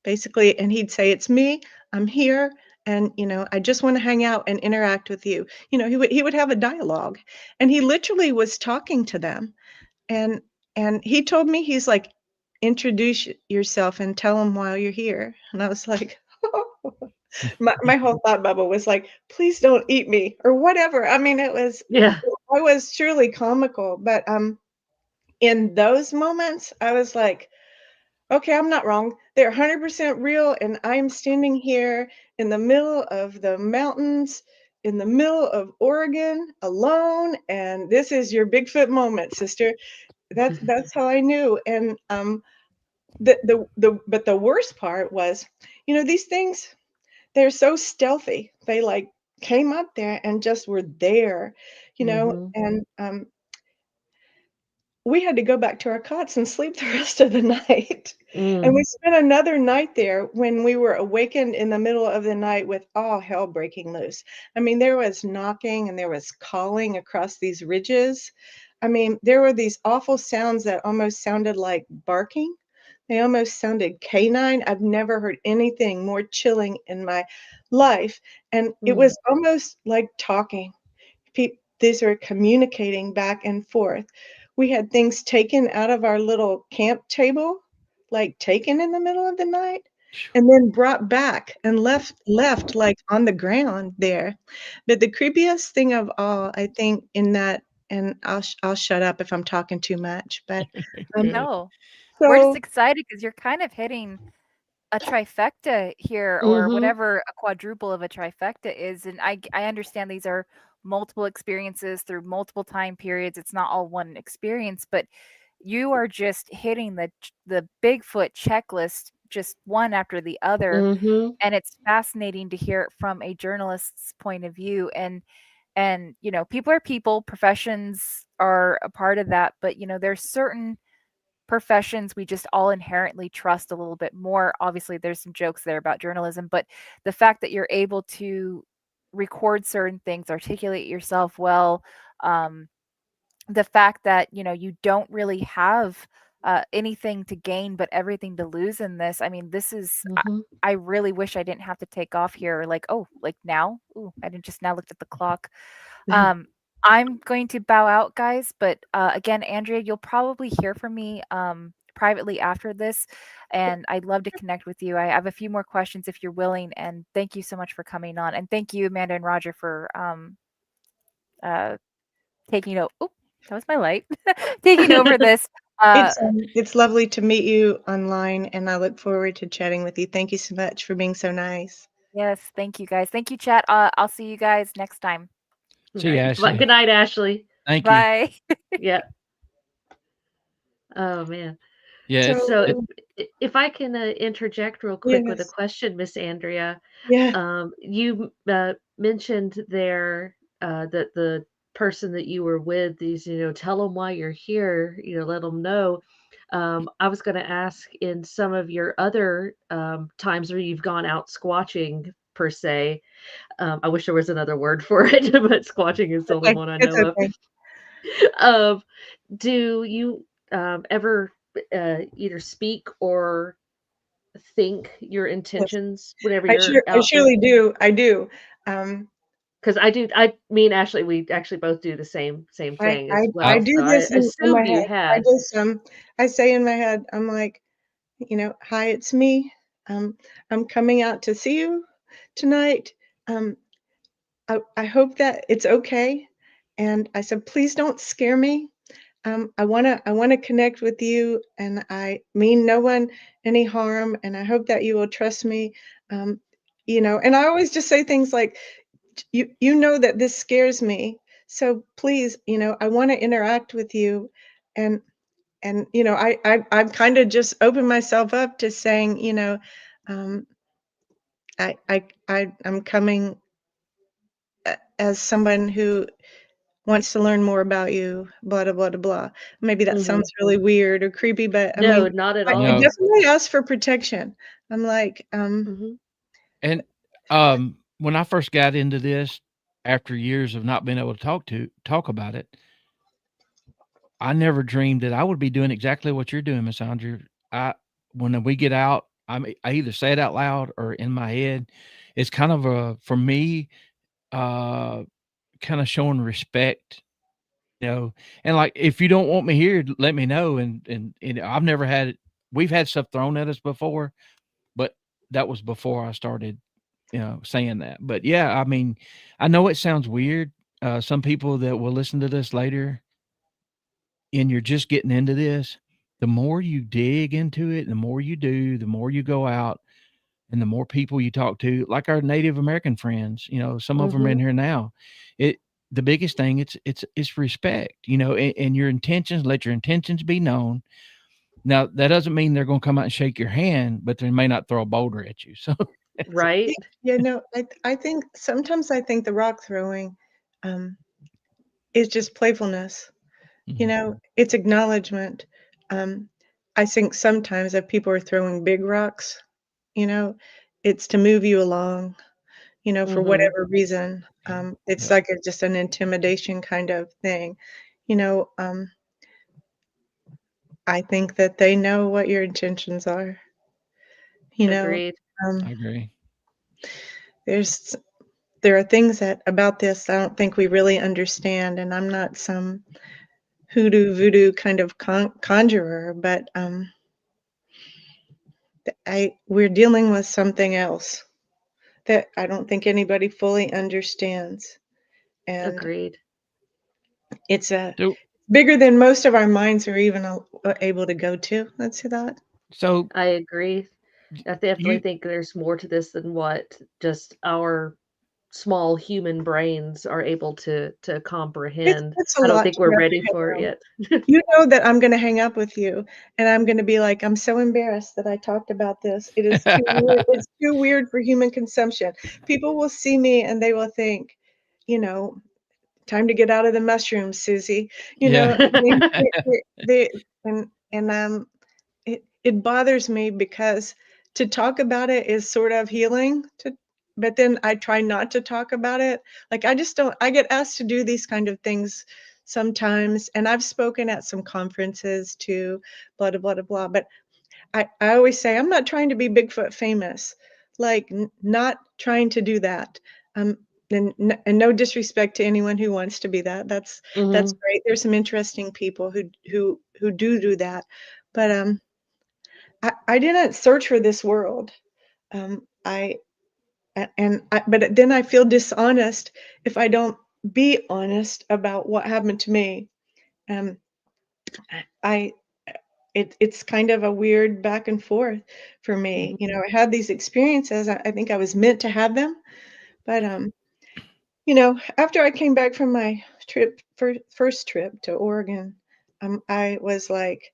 Basically, and he'd say, "It's me, I'm here, and, I just wanna hang out and interact with you." He would have a dialogue, and he literally was talking to them. and he told me, he's like, introduce yourself and tell them why you're here. And I was like, my whole thought bubble was like, please don't eat me or whatever. I mean, Yeah. I was truly comical, but in those moments, I was like, okay, I'm not wrong. They're 100% real, and I'm standing here in the middle of the mountains, in the middle of Oregon, alone, and this is your Bigfoot moment, sister. That's how I knew. And but the worst part was, these things, they're so stealthy. They like came up there and just were there, Mhm. and we had to go back to our cots and sleep the rest of the night. And Mm. we spent another night there when we were awakened in the middle of the night with all hell breaking loose. I mean, there was knocking and there was calling across these ridges. I mean, there were these awful sounds that almost sounded like barking. They almost sounded canine. I've never heard anything more chilling in my life. And it Mm. was almost like talking. These are communicating back and forth. We had things taken out of our little camp table, like taken in the middle of the night, and then brought back and left like on the ground there. But the creepiest thing of all, I think, in that, and I'll shut up if I'm talking too much, but Good. No, we're just so excited because you're kind of hitting a trifecta here, or Mhm. whatever a quadruple of a trifecta is, and I understand these are multiple experiences through multiple time periods. It's not all one experience, but you are just hitting the Bigfoot checklist just one after the other, Mhm. and it's fascinating to hear it from a journalist's point of view. And people are people, professions are a part of that, but there's certain professions we just all inherently trust a little bit more. Obviously, there's some jokes there about journalism, but the fact that you're able to record certain things, articulate yourself well, um, the fact that you don't really have anything to gain but everything to lose in this. I mean, this is. Mhm. I really wish I didn't have to take off here. Like, oh, like now. Ooh, I didn't just now looked at the clock. Um, I'm going to bow out, guys. But again, Andrea, you'll probably hear from me privately after this, and I'd love to connect with you. I have a few more questions if you're willing. And thank you so much for coming on. And thank you, Amanda and Roger, for uh, taking over. Oh, that was my light. Taking over this. Uh, it's lovely to meet you online, and I look forward to chatting with you. Thank you so much for being so nice. yes, thank you, guys. Thank you, chat. I'll see you guys next time. See you, Right. But Ashley. good night, Ashley. Thank you. Bye. Yeah. Oh man. Yeah, So, So if I can interject real quick with a yes, question, Miss Andrea, yeah, you mentioned there that the person that you were with, these, tell them why you're here, let them know. I was going to ask, in some of your other times where you've gone out squatching per se, I wish there was another word for it, but squatching is the only okay, one I it's know of. okay. Um, do you ever either speak or think your Yes, intentions whenever you're I out there? surely do. I do. Um, Because me and Ashley, we actually both do the same thing as I I well. do So I this in my assumed you head. I had. just I say in my head, I'm like, hi, it's me. I'm coming out to see you tonight. Um, I hope that it's okay. And I said, please don't scare me. I wanna connect with you, and I mean no one any harm, and I hope that you will trust me. Um, and I always just say things like, you know that this scares me, so please, I want to interact with you, and I've kind of just opened myself up to saying, um, I'm coming as someone who wants to learn more about you, blah, blah, blah, blah. Maybe that Mhm. sounds really weird or creepy, but I No, mean, not at I all. know, definitely ask for protection. I'm like, Mhm. and when I first got into this, after years of not being able to talk about it, I never dreamed that I would be doing exactly what you're doing, Miss Andrew. I When we get out, I either say it out loud or in my head. It's kind of a for me, uh, kind of showing respect you know, and like, if you don't want me here, let me know. And I've never had it. We've had stuff thrown at us before, but that was before I started, saying that. But yeah, I mean, I know it sounds weird. Some people that will listen to this later, and you're just getting into this, the more you dig into it, the more you do, the more you go out, and the more people you talk to, like our Native American friends, some of them are in Mhm. here now. It The biggest thing, it's respect, and your intentions. Let your intentions be known. Now that doesn't mean they're going to come out and shake your hand, but they may not throw a boulder at you. So, Right? I think sometimes I think the rock throwing um, is just playfulness. Mhm. It's acknowledgement. Um, I think sometimes if people are throwing big rocks, you know, it's to move you along, for Mhm. whatever reason. It's Yep. like just an intimidation kind of thing. You know, um, I think that they know what your intentions are. You know, Agreed. I um, agree. there's there are things that about this I don't think we really understand, and I'm not some hoodoo voodoo kind of conjurer, but I we're dealing with something else that I don't think anybody fully understands, and Agreed. it's a So, bigger than most of our minds are even able to go to. Let's say that. so I agree. I definitely you, think there's more to this than what just our small human brains are able to comprehend. It's a I don't lot think to we're wrap ready your head for it around. yet. You know that I'm gonna hang up with you, and I'm gonna be like, "I'm so embarrassed that I talked about this. It is too weird. It's too weird for human consumption." People will see me and they will think, you know, "Time to get out of the mushrooms, Susie." You yeah, know, they and it bothers me because to talk about it is sort of healing but then I try not to talk about it. Like, I just don't I get asked to do these kind of things sometimes, and I've spoken at some conferences too, blah, blah, blah, blah, but I always say, "I'm not trying to be Bigfoot famous." Like, not trying to do that. Um, and no disrespect to anyone who wants to be that. That's Mhm. great. There's some interesting people who do that. But, I didn't search for this world. I and I but then I feel dishonest if I don't be honest about what happened to me. Um, I it's kind of a weird back and forth for me. Mhm. I had these experiences. I think I was meant to have them, but after I came back from my first trip to Oregon, I was like,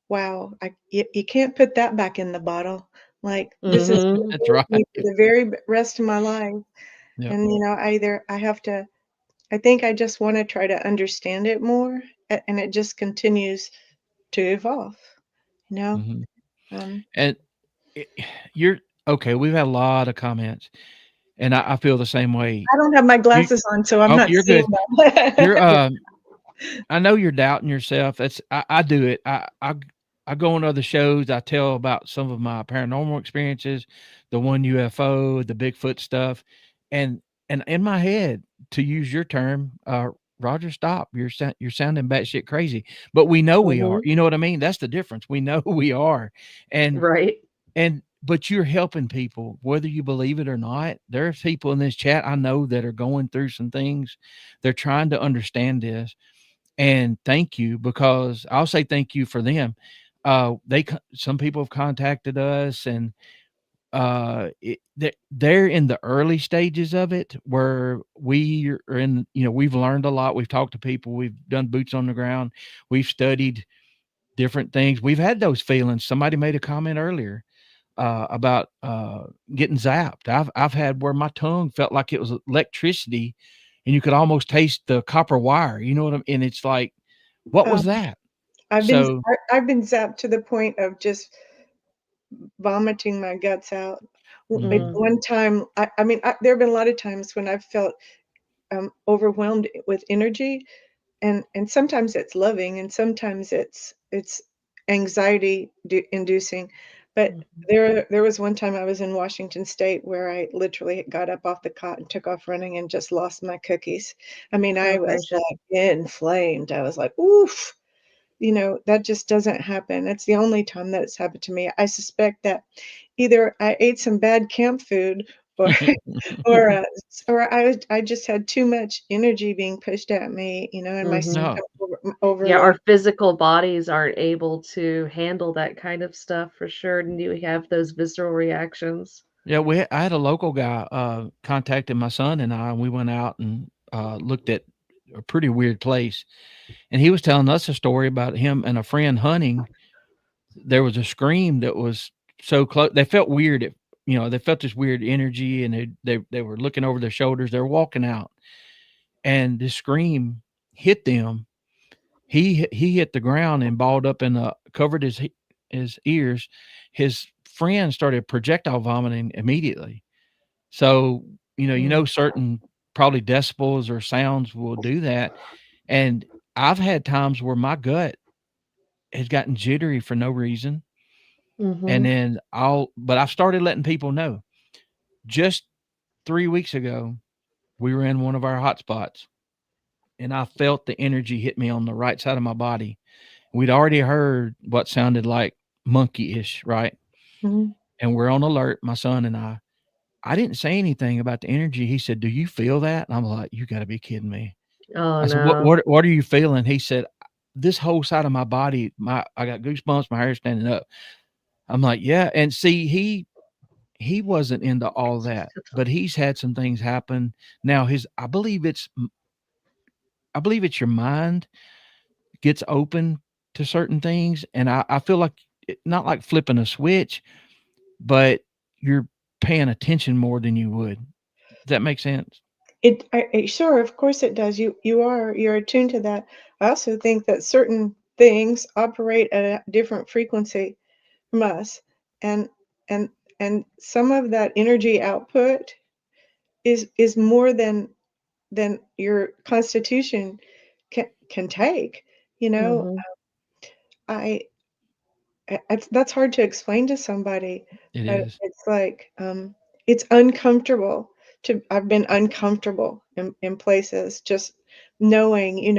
wow, you can't put that back in the bottle. Like, this is gonna Mhm. that's be with right. me for the very rest of my life. Yep. And either I have to. I think I just want to try to understand it more, and it just continues to evolve. You know. Hmm. Um, And it, you're okay. We've had a lot of comments, and I feel the same way. I don't have my You, glasses on, so I'm oh, not you're seeing good. You're, them. I know you're doubting yourself. I do it. I go on other shows. I tell about some of my paranormal experiences, the one UFO, the Bigfoot stuff, and in my head, to use your term, Roger, stop. You're sounding batshit crazy, but we know we are. Mhm. You know what I mean? That's the difference. We know we are, and Right. but you're helping people, whether you believe it or not. There's people in this chat I know that are going through some things. They're trying to understand this, and thank you, because I'll say thank you for them. Some people have contacted us, and they're in the early stages of it, where we are in. We've learned a lot. We've talked to people. We've done boots on the ground. We've studied different things. We've had those feelings. Somebody made a comment earlier about getting zapped. I've had where my tongue felt like it was electricity, and you could almost taste the copper wire. You know what I'm? And it's like, what was Um, that? I've been So, I've been zapped to the point of just vomiting my guts out. mhm, One time, I mean, there have been a lot of times when I've felt overwhelmed with energy, and sometimes it's loving, and sometimes it's anxiety inducing. But Mhm. there was one time I was in Washington State where I literally got up off the cot and took off running and just lost my cookies. I mean, I Oh, was, gracious. like, inflamed. I was like, "Oof." That just doesn't happen. It's the only time that it's happened to me. I suspect that either I ate some bad camp food or or, uh, I just had too much energy being pushed at me, and my Mhm. system No. Yeah, our overload. physical bodies aren't able to handle that kind of stuff for sure, and you have those visceral reactions. Yeah, I had a local guy, contacted my son and we went out and, looked at a pretty weird place, and he was telling us a story about him and a friend hunting. There was a scream that was so close. They felt weird. They felt this weird energy, and they were looking over their shoulders. They were walking out, and this scream hit them. He hit the ground and balled up and covered his ears. His friend started projectile vomiting immediately. So Mm. certain probably decibels or sounds will do that. And I've had times where my gut has gotten jittery for no reason. And Mhm. then but I've started letting people know. Just 3 weeks ago, we were in one of our hot spots and I felt the energy hit me on the right side of my body. We'd already heard what sounded like monkey-ish, right? Mhm. And we're on alert, my son and I. I didn't say anything about the energy. He said, "Do you feel that?" And I'm like, "You gotta be kidding me." Oh, I said, "What no. what what are you feeling?" He said, "This whole side of my body, I got goosebumps, my hair's standing up." I'm like, "Yeah." And see, he wasn't into all that, but he's had some things happen. Now his I believe it's your mind gets open to certain things, and I feel like not like flipping a switch, but you're paying attention more than you would. Does that make sense? Sure, of course it does. You're attuned to that. I also think that certain things operate at a different frequency from us, and and and some of that energy output is more than your constitution can take. You know, Mhm. I that's hard to explain to somebody, It but is. it's like, it's uncomfortable I've been uncomfortable in places just knowing,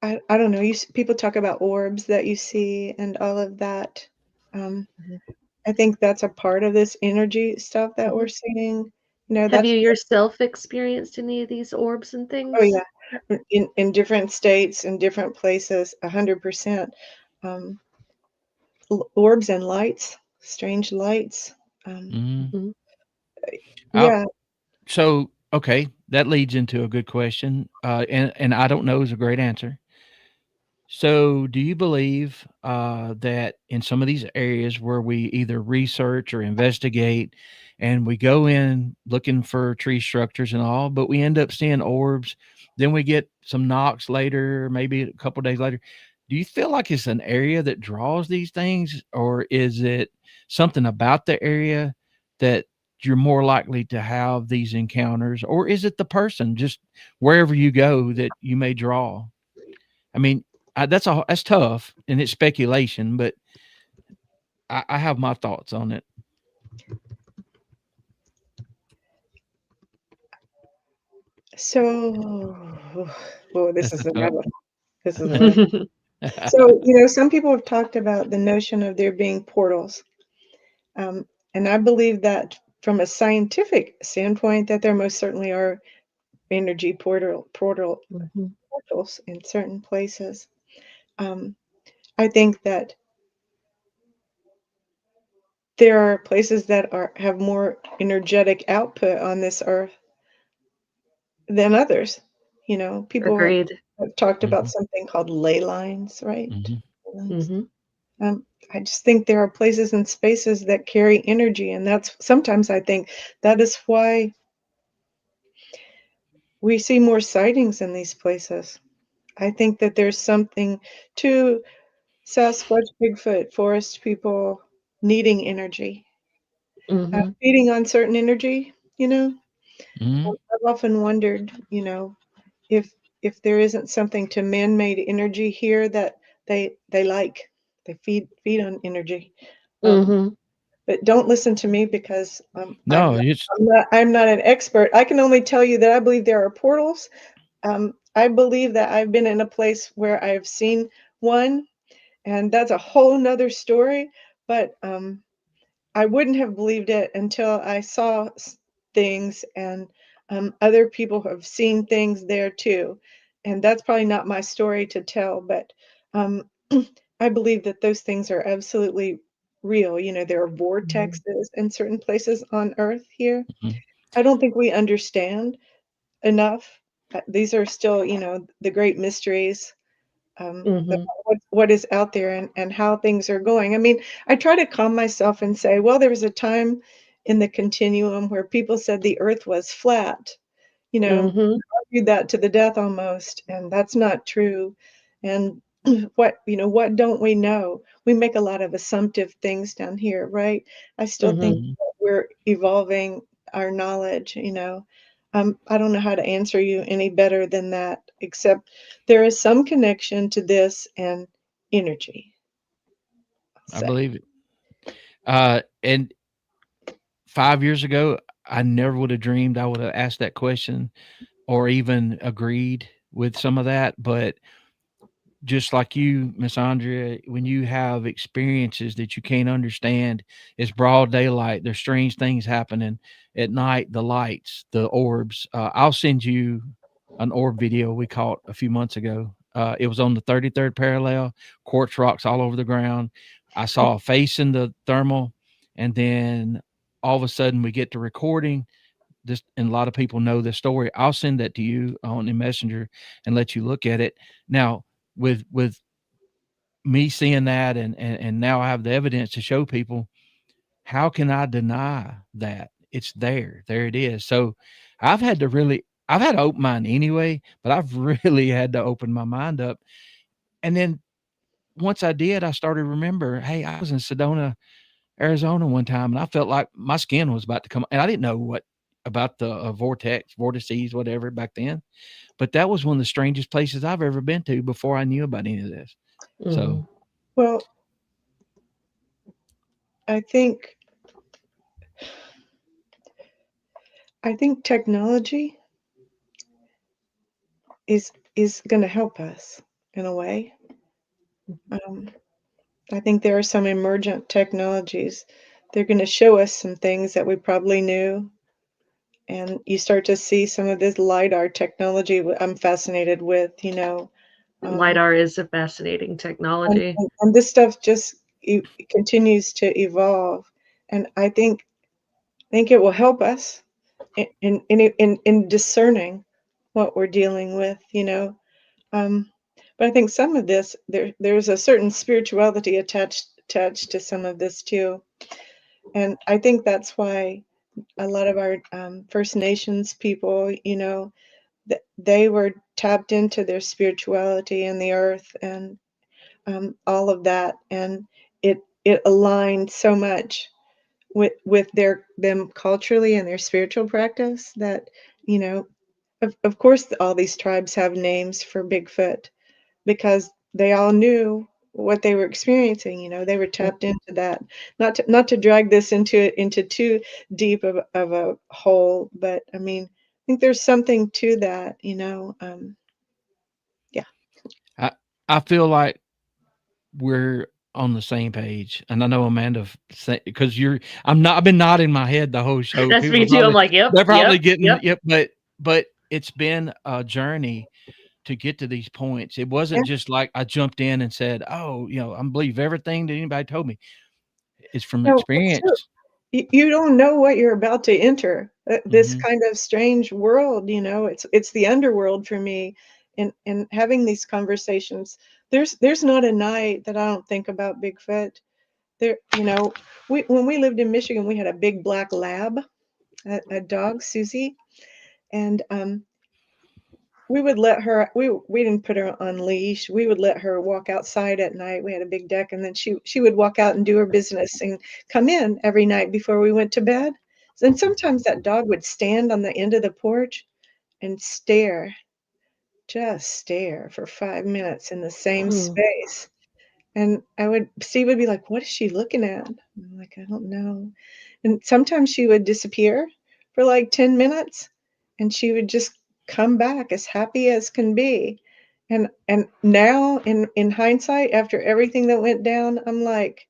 I don't know, people talk about orbs that you see and all of that. Um, Mhm. I think that's a part of this energy stuff that we're Mhm. seeing. Have you That's yourself experienced any of these orbs and Oh, things? yeah. In different states, in different places, 100%. Um, Orbs and lights, strange lights. Um, Mhm. Mhm. I yeah, So, okay, that leads into a good question, and I don't know is a great answer. So, do you believe that in some of these areas where we either research or investigate, and we go in looking for tree structures and all, but we end up seeing orbs, then we get some knocks later, maybe a couple days later. Do you feel like it's an area that draws these things, or is it something about the area that you're more likely to have these encounters, or is it the person just wherever you go that you may draw? I mean, that's tough and it's speculation, but I have my thoughts on it. so oh, That's a tough. this is a rabbit. So, some people have talked about the notion of there being portals. And I believe that from a scientific standpoint, that there most certainly are energy Mhm. portals in certain places. Um, I think that there are places that have more energetic output on this earth than others. People Agreed. have talked about Mhm, something called ley lines, right? mhm. Ley lines. Mhm. I just think there are places and spaces that carry energy, and that's sometimes I think that is why we see more sightings in these places. I think that there's something to Sasquatch, Bigfoot, forest people needing energy, Mhm. feeding on certain energy. Mhm. I've often wondered, if there isn't something to man-made energy here that they like. They feed on energy. Um, Mhm. but don't listen to me because No, it's I'm not an expert. I can only tell you that I believe there are portals. I believe that I've been in a place where I've seen one, and that's a whole nother story. But I wouldn't have believed it until I saw things, and other people have seen things there too. And that's probably not my story to tell, but um, I believe that those things are absolutely real. There are vortexes in certain places on Earth here. mhm, I don't think we understand enough. These are still, the great mysteries, Mhm. what is out there, and how things are going. I mean, I try to calm myself and say, well, there was a time in the continuum where people said the earth was flat, you know, Mhm. argued that to the death almost, and that's not true. And what don't we know? We make a lot of assumptive things down here, right? I still think Mhm. mhm. that we're evolving our knowledge, I don't know how to answer you any better than that, except there is some connection to this and energy, I'll I say. believe it. And 5 years ago, I never would have dreamed I would have asked that question or even agreed with some of that, but just like you, Miss Andrea, when you have experiences that you can't understand, it's broad daylight. There's strange things happening at night, the lights, the orbs. I'll send you an orb video we caught a few months ago. It was on the 33rd parallel, quartz rocks all over the ground. I saw a face in the thermal, and then all of a sudden we get to recording this, and a lot of people know this story. I'll send that to you on the messenger and let you look at it. Now, with me seeing that, and now I have the evidence to show people, how can I deny that? It's there. There it is. So I've had to open mine anyway, but I've really had to open my mind up. And then once I did, I started to remember, hey, I was in Sedona, Arizona one time, and I felt like my skin was about to come, and I didn't know what about the vortices, whatever back then. But that was one of the strangest places I've ever been to before I knew about any of this. So Mhm. Well, I think I think technology is going to help us in a way. Um, I think there are some emergent technologies. They're going to show us some things that we probably knew, and you start to see some of this lidar technology. I'm fascinated with, um, LiDAR is a fascinating and, technology. and this stuff just continues to evolve, and I think it will help us in discerning what we're dealing with, Um, but I think some of this, there's a certain spirituality attached to some of this too, and I think that's why a lot of our First Nations people, they were tapped into their spirituality and the earth, and all of that, and it aligned so much with them culturally and their spiritual practice that, you know of course all these tribes have names for Bigfoot because they all knew what they were experiencing. They were tapped into that. Not to drag this into too deep of a hole, but I mean, I think there's something to that. Yeah. I I feel like we're on the same page, and I know Amanda, because I've been nodding my head the whole show. That's People me are too. I'm like, "Yep, they're probably yep, getting, yep." yep, but it's been a journey to get to these points. It Yeah. wasn't just like I jumped in and said, "Oh, I believe everything that anybody told me." It's from No, it's true. experience. You don't know what you're about to enter. This Mhm. kind of strange world, it's the underworld for me. And having these conversations, there's not a night that I don't think about Bigfoot. There, when we lived in Michigan, we had a big black lab, a dog, Susie, and we would let her. We didn't put her on leash. We would let her walk outside at night. We had a big deck, and then she would walk out and do her business and come in every night before we went to bed. And sometimes that dog would stand on the end of the porch and just stare for 5 minutes in the same Mm. space. And Steve would be like, "What is she looking at?" I'm like, "I don't know." And sometimes she would disappear for like 10 minutes and she would just come back as happy as can be. And now in hindsight, after everything that went down, I'm like,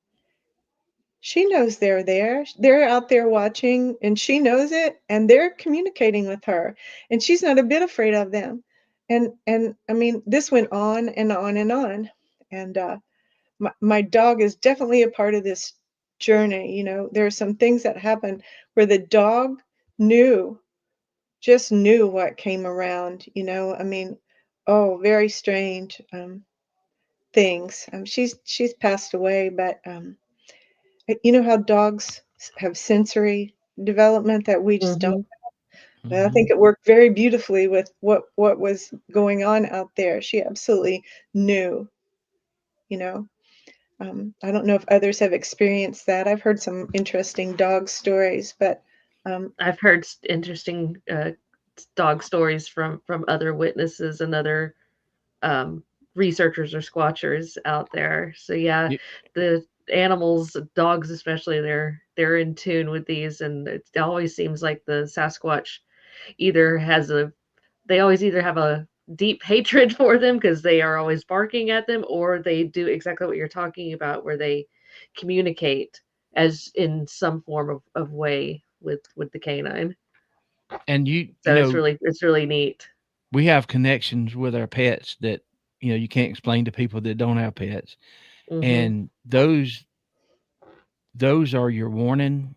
she knows they're there. They're out there watching and she knows it and they're communicating with her and she's not a bit afraid of them. And I mean, this went on and on and on. And my dog is definitely a part of this journey. There are some things that happen where the dog knew, just knew what came around. I mean, oh, very strange things. She's passed away, but you know how dogs have sensory development that we just don't. Hmm. Well, I think it worked very beautifully with what was going on out there. She absolutely knew, you know. I don't know if others have experienced that. I've heard some interesting dog stories, but I've heard interesting dog stories from other witnesses and other um, researchers or squatchers out there. So yeah, You- the animals, dogs especially, they're in tune with these, and it always seems like the Sasquatch either has a they always either have a deep hatred for them because they are always barking at them, or they do exactly what you're talking about, where they communicate as in some form of way with the canine. and you So know, it's really neat. we have connections with our pets that you can't explain to people that don't have pets, Hmm. and those are your warning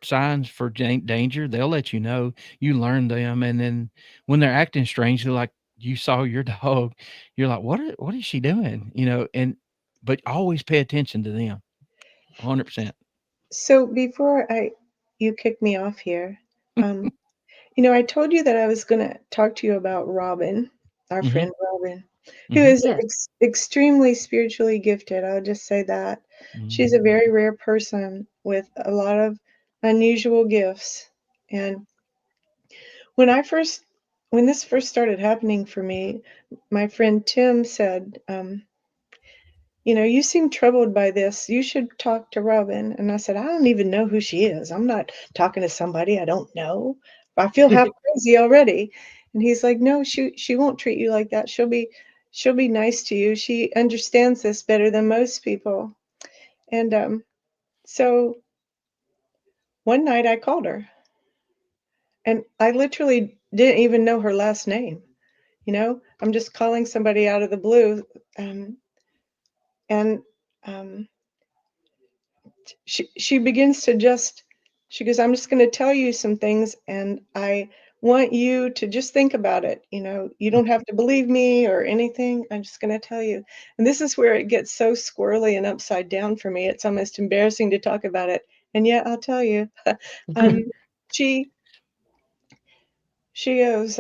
signs for danger. They'll let you know. You learn them, and then when they're acting strangely, like you saw your dog, you're like, what is she doing? And but always pay attention to them, 100%. so before you kick me off here, um, I told you that I was going to talk to you about Robin, our Hmm. friend Robin, who Hmm. is Yes. extremely spiritually gifted. I'll just say that. She's Hmm. a very rare person with a lot of unusual gifts. And when I first, when this first started happening for me, my friend Tim said, you seem troubled by this. You should talk to Robin. And I said, I don't even know who she is. I'm not talking to somebody I don't know. I feel half crazy already. And he's like, no, she won't treat you like that. She'll be nice to you. She understands this better than most people. And so one night I called her and I literally didn't even know her last name. I'm just calling somebody out of the blue. And um, she begins to she goes, I'm just going to tell you some things and I want you to just think about it. You don't have to believe me or anything. I'm just going to tell you. And this is where it gets so squirrely and upside down for me. It's almost embarrassing to talk about it. And yet I'll tell you. um, she she goes,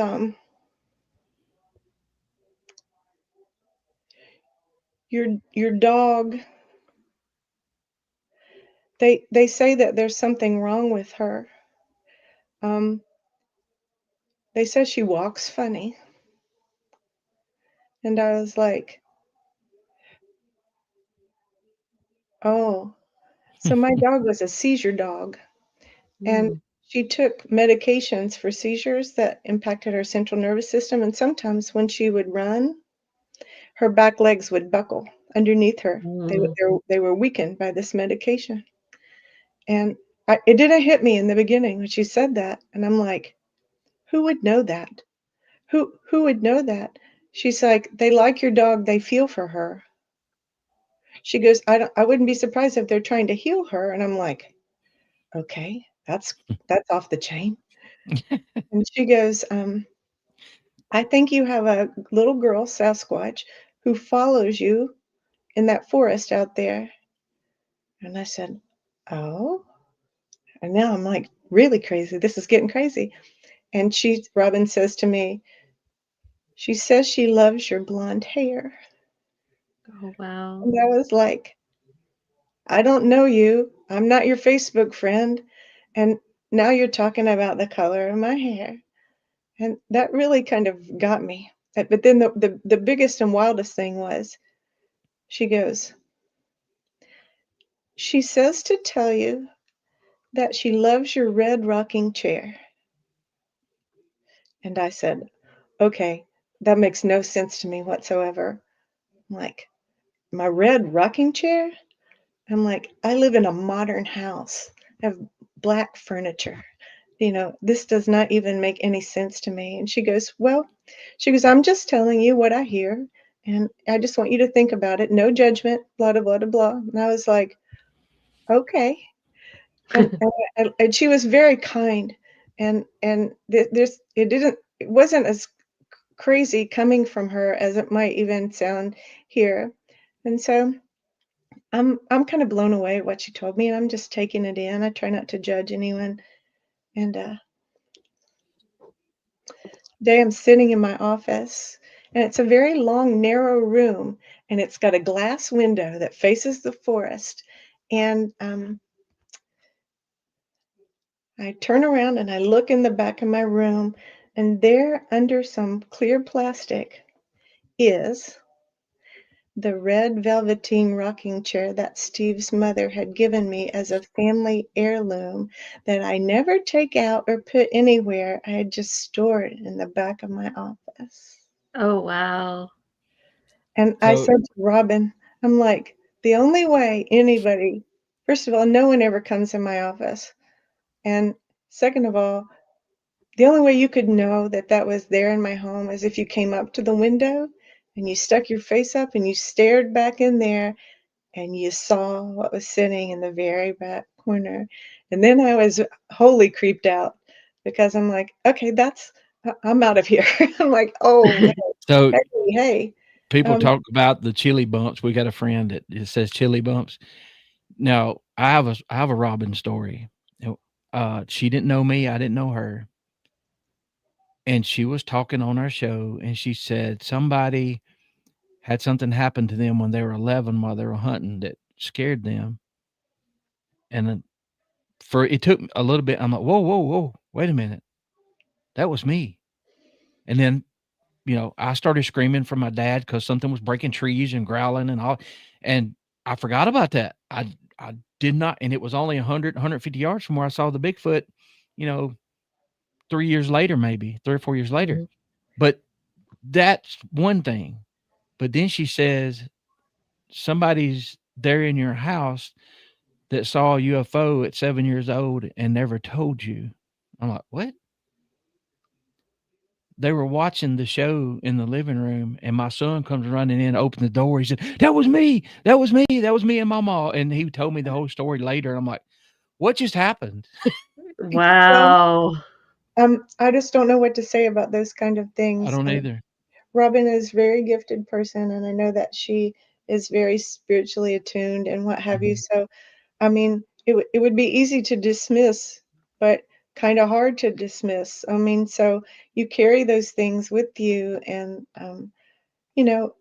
your dog, they say that there's something wrong with her. um, they say she walks funny. And I was like, oh. So my dog was a seizure dog, and Mm. she took medications for seizures that impacted her central nervous system, and sometimes when she would run, her back legs would buckle underneath her. Mm. They were weakened by this medication. And it didn't hit me in the beginning when she said that, and I'm like, who would know that? Who would know that? She's like, they like your dog, they feel for her. She goes, I wouldn't be surprised if they're trying to heal her. And I'm like, okay, that's off the chain. And she goes, I think you have a little girl, Sasquatch, who follows you in that forest out there. And I said, oh. And now I'm like, really crazy. This is getting crazy. And Robin says to me, she says she loves your blonde hair. Oh wow. And I was like, I don't know you. I'm not your Facebook friend. And now you're talking about the color of my hair. And that really kind of got me. But then the biggest and wildest thing was she goes, She says to tell you that she loves your red rocking chair. And I said, okay, that makes no sense to me whatsoever. I'm like, my red rocking chair? I'm like, I live in a modern house. I have black furniture. This does not even make any sense to me. And she goes, well, I'm just telling you what I hear. And I just want you to think about it. No judgment, blah, blah, blah, blah, blah. And I was like, okay. And she was very kind. And it wasn't as crazy coming from her as it might even sound here. And so I'm kind of blown away at what she told me, and I'm just taking it in. I try not to judge anyone. And today I'm sitting in my office, and it's a very long, narrow room, and it's got a glass window that faces the forest. And I turn around and I look in the back of my room, and there, under some clear plastic, is the red velveteen rocking chair that Steve's mother had given me as a family heirloom that I never take out or put anywhere. I had just stored in the back of my office. Oh, wow. And I So said to Robin, I'm like, the only way anybody, first of all, no one ever comes in my office. And second of all, the only way you could know that that was there in my home is if you came up to the window and you stuck your face up and you stared back in there and you saw what was sitting in the very back corner. And then I was wholly creeped out because I'm like, okay, I'm out of here. I'm like, oh, so hey. people Um, talk about the chili bumps. We got a friend that it says chili bumps. Now I have a Robin story. She didn't know me, I didn't know her. And she was talking on our show, and she said somebody had something happen to them when they were 11 while they were hunting that scared them. And then for it took a little bit. I'm like, whoa, whoa, whoa, wait a minute, that was me. And then I started screaming for my dad because something was breaking trees and growling and all, and I forgot about that. I did not, and it was only 150 yards from where I saw the Bigfoot. You know, 3 years later, maybe 3 or 4 years later. Mhm. But that's one thing. But then she says somebody's there in your house that saw a UFO at 7 years old and never told you. I'm like, what? They were watching the show in the living room, and my son comes running in, opened the door. He said, "That was me. That was me. That was me and Mama." And he told me the whole story later. I'm like, "What just happened?" well, Wow. I just don't know what to say about those kind of I things. don't either. Robin is a very gifted person, and I know that she is very spiritually attuned and what have you. Mhm. So, I mean, it would be easy to dismiss, but kind of hard to dismiss. I mean, so you carry those things with you, and you know,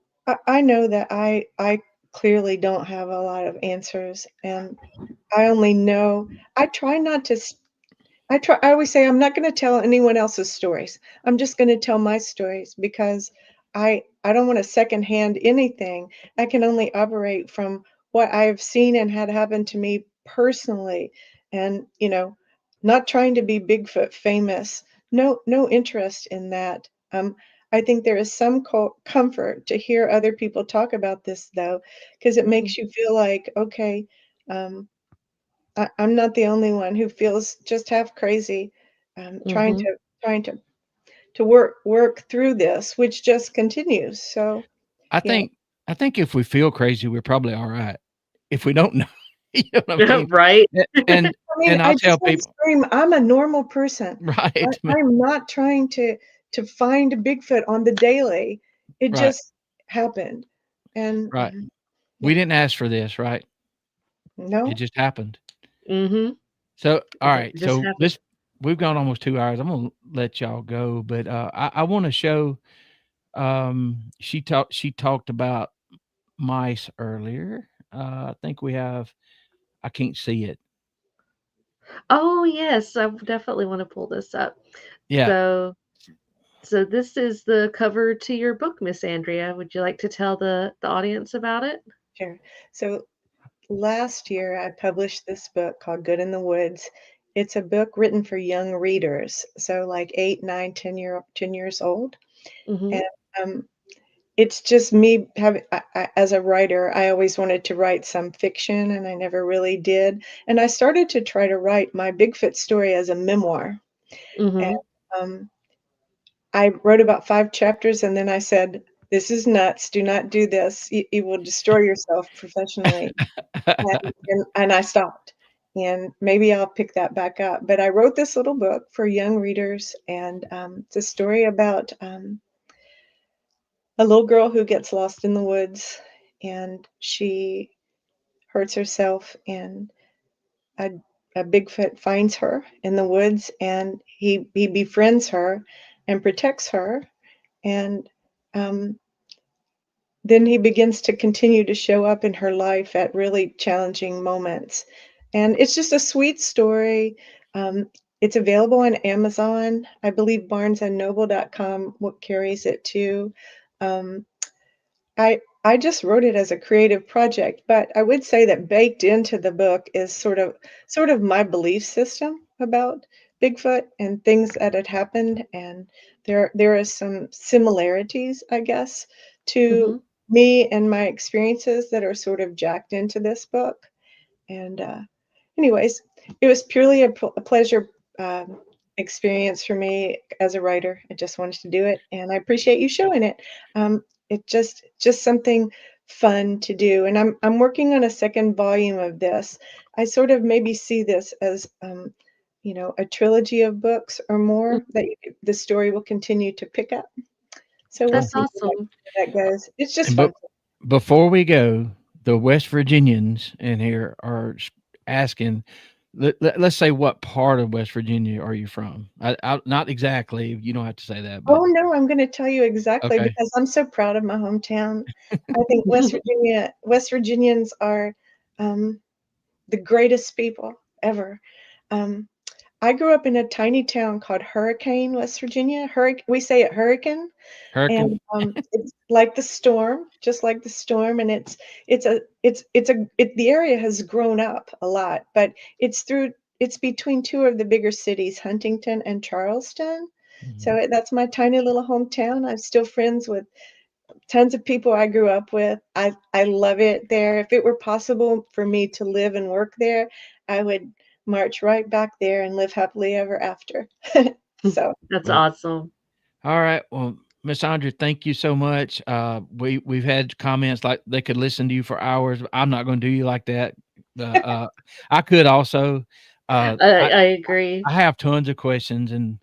I know that I clearly don't have a lot of answers, and I only know. I try not to I always say I'm not gonna tell anyone else's stories. I'm just gonna tell my stories because I don't wanna secondhand anything. I can only operate from what I've seen and had happen to me personally, and, not trying to be Bigfoot famous. No interest in that. I think there is some comfort to hear other people talk about this, though, because it Mhm. makes you feel like, okay, um I'm not the only one who feels just half crazy, trying Mhm. to work through this, which just continues. So, I yeah. think I think if we feel crazy, we're probably all right. If we don't know, you know what I mean? Right. And I mean, and I I'll just tell want to people, scream, I'm a normal person. right, I'm not trying to find Bigfoot on the daily. It right, just happened. And right. We yeah, didn't ask for this, right? It no, just happened. Mhm. So, all It right. just So happened. this we've gone almost 2 hours. I'm gonna let y'all go, but I want to show. She talked about mice earlier. I think we have. I can't see it. Oh, yes, I definitely wanna pull this up. Yeah. So so this is the cover to your book, Miss Andrea. Would you like to tell the audience about it? sure. So last year, I published this book called Good in the Woods. It's a book written for young readers, so like 8, 9, 10 years old. Mhm. And it's just me having, as a writer, I always wanted to write some fiction, and I never really did. And I started to try to write my Bigfoot story as a memoir. And Mhm. um, I wrote about 5 chapters, and then I said, "This is nuts. Do not do this. You will destroy yourself professionally." And I stopped. And maybe I'll pick that back up. But I wrote this little book for young readers, and it's a story about a little girl who gets lost in the woods, and she hurts herself, and a, a Bigfoot finds her in the woods, and he befriends her and protects her, and um, then he begins to continue to show up in her life at really challenging moments. And it's just a sweet story. It's available on Amazon. I believe barnesandnoble.com carries it too. Um, I just wrote it as a creative project, but I would say that baked into the book is sort of my belief system about Bigfoot and things that had happened, and there are some similarities, I guess, to Mhm. me and my experiences that are sort of jacked into this book. And anyways, it was purely a pleasure experience for me as a writer. I just wanted to do it, and I appreciate you showing it. It just something fun to do, and I'm working on a second volume of this. I sort of maybe see this as a trilogy of books or more that the story will continue to pick up. So we'll That's see awesome. where that goes. It's just And fun. before we go, the West Virginians in here are asking, let's say, what part of West Virginia are you from? Not exactly. You don't have to say that, but Oh, no, I'm gonna tell you exactly okay. because I'm so proud of my hometown. I think West Virginians are, um, the greatest people ever. Um, I grew up in a tiny town called Hurricane, West Virginia. We say it hurricane, Hurricane. and, it's like the storm, just like the storm, and the area has grown up a lot, but it's between 2 of the bigger cities, Huntington and Charleston. So Mhm. that's my tiny little hometown. I'm still friends with tons of people I grew up with. I love it there. If it were possible for me to live and work there, I would march right back there and live happily ever after. So That's Well, awesome. all right. Well, Miss Andrea, thank you so much. We've had comments like they could listen to you for hours. I'm not going to do you like that. I could also. I I agree. I have tons of questions, and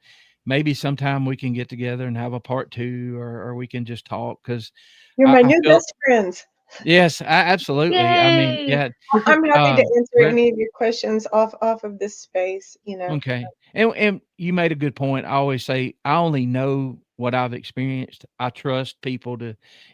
maybe sometime we can get together and have a part two, or we can just talk because you're I, my I new feel best friends. yes, absolutely. I mean, Yay! yeah. I'm happy to answer We're any of your questions off of this space. okay, and you made a good point. I always say I only know what I've experienced. I trust people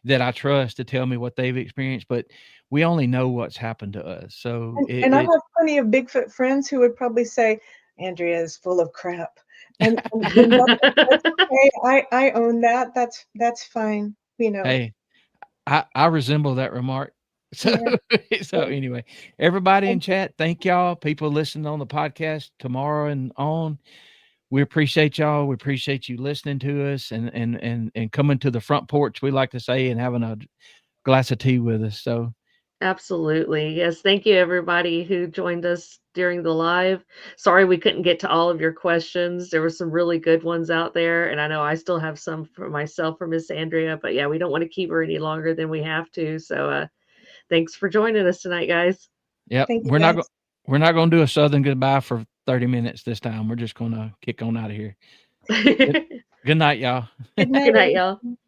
that I trust to tell me what they've experienced, but we only know what's happened to us. So And I have plenty of Bigfoot friends who would probably say, "Andrea is full of crap." And that's okay. I own that. That's fine. hey, I resemble that remark. So Yeah. so anyway, everybody in chat, thank y'all. People listening on the podcast tomorrow and on. We appreciate y'all. We appreciate you listening to us and coming to the front porch, we like to say, and having a glass of tea with us. So Absolutely. Yes, thank you everybody who joined us during the live. Sorry we couldn't get to all of your questions. There were some really good ones out there, and I know I still have some for myself for Miss Andrea, but yeah, we don't want to keep her any longer than we have to. So thanks for joining us tonight, guys. yep, Thank you guys. we're not gonna do a southern goodbye for 30 minutes this time. We're just gonna kick on out of here. Good, Good good night, y'all. Good night, night, y'all. everyone.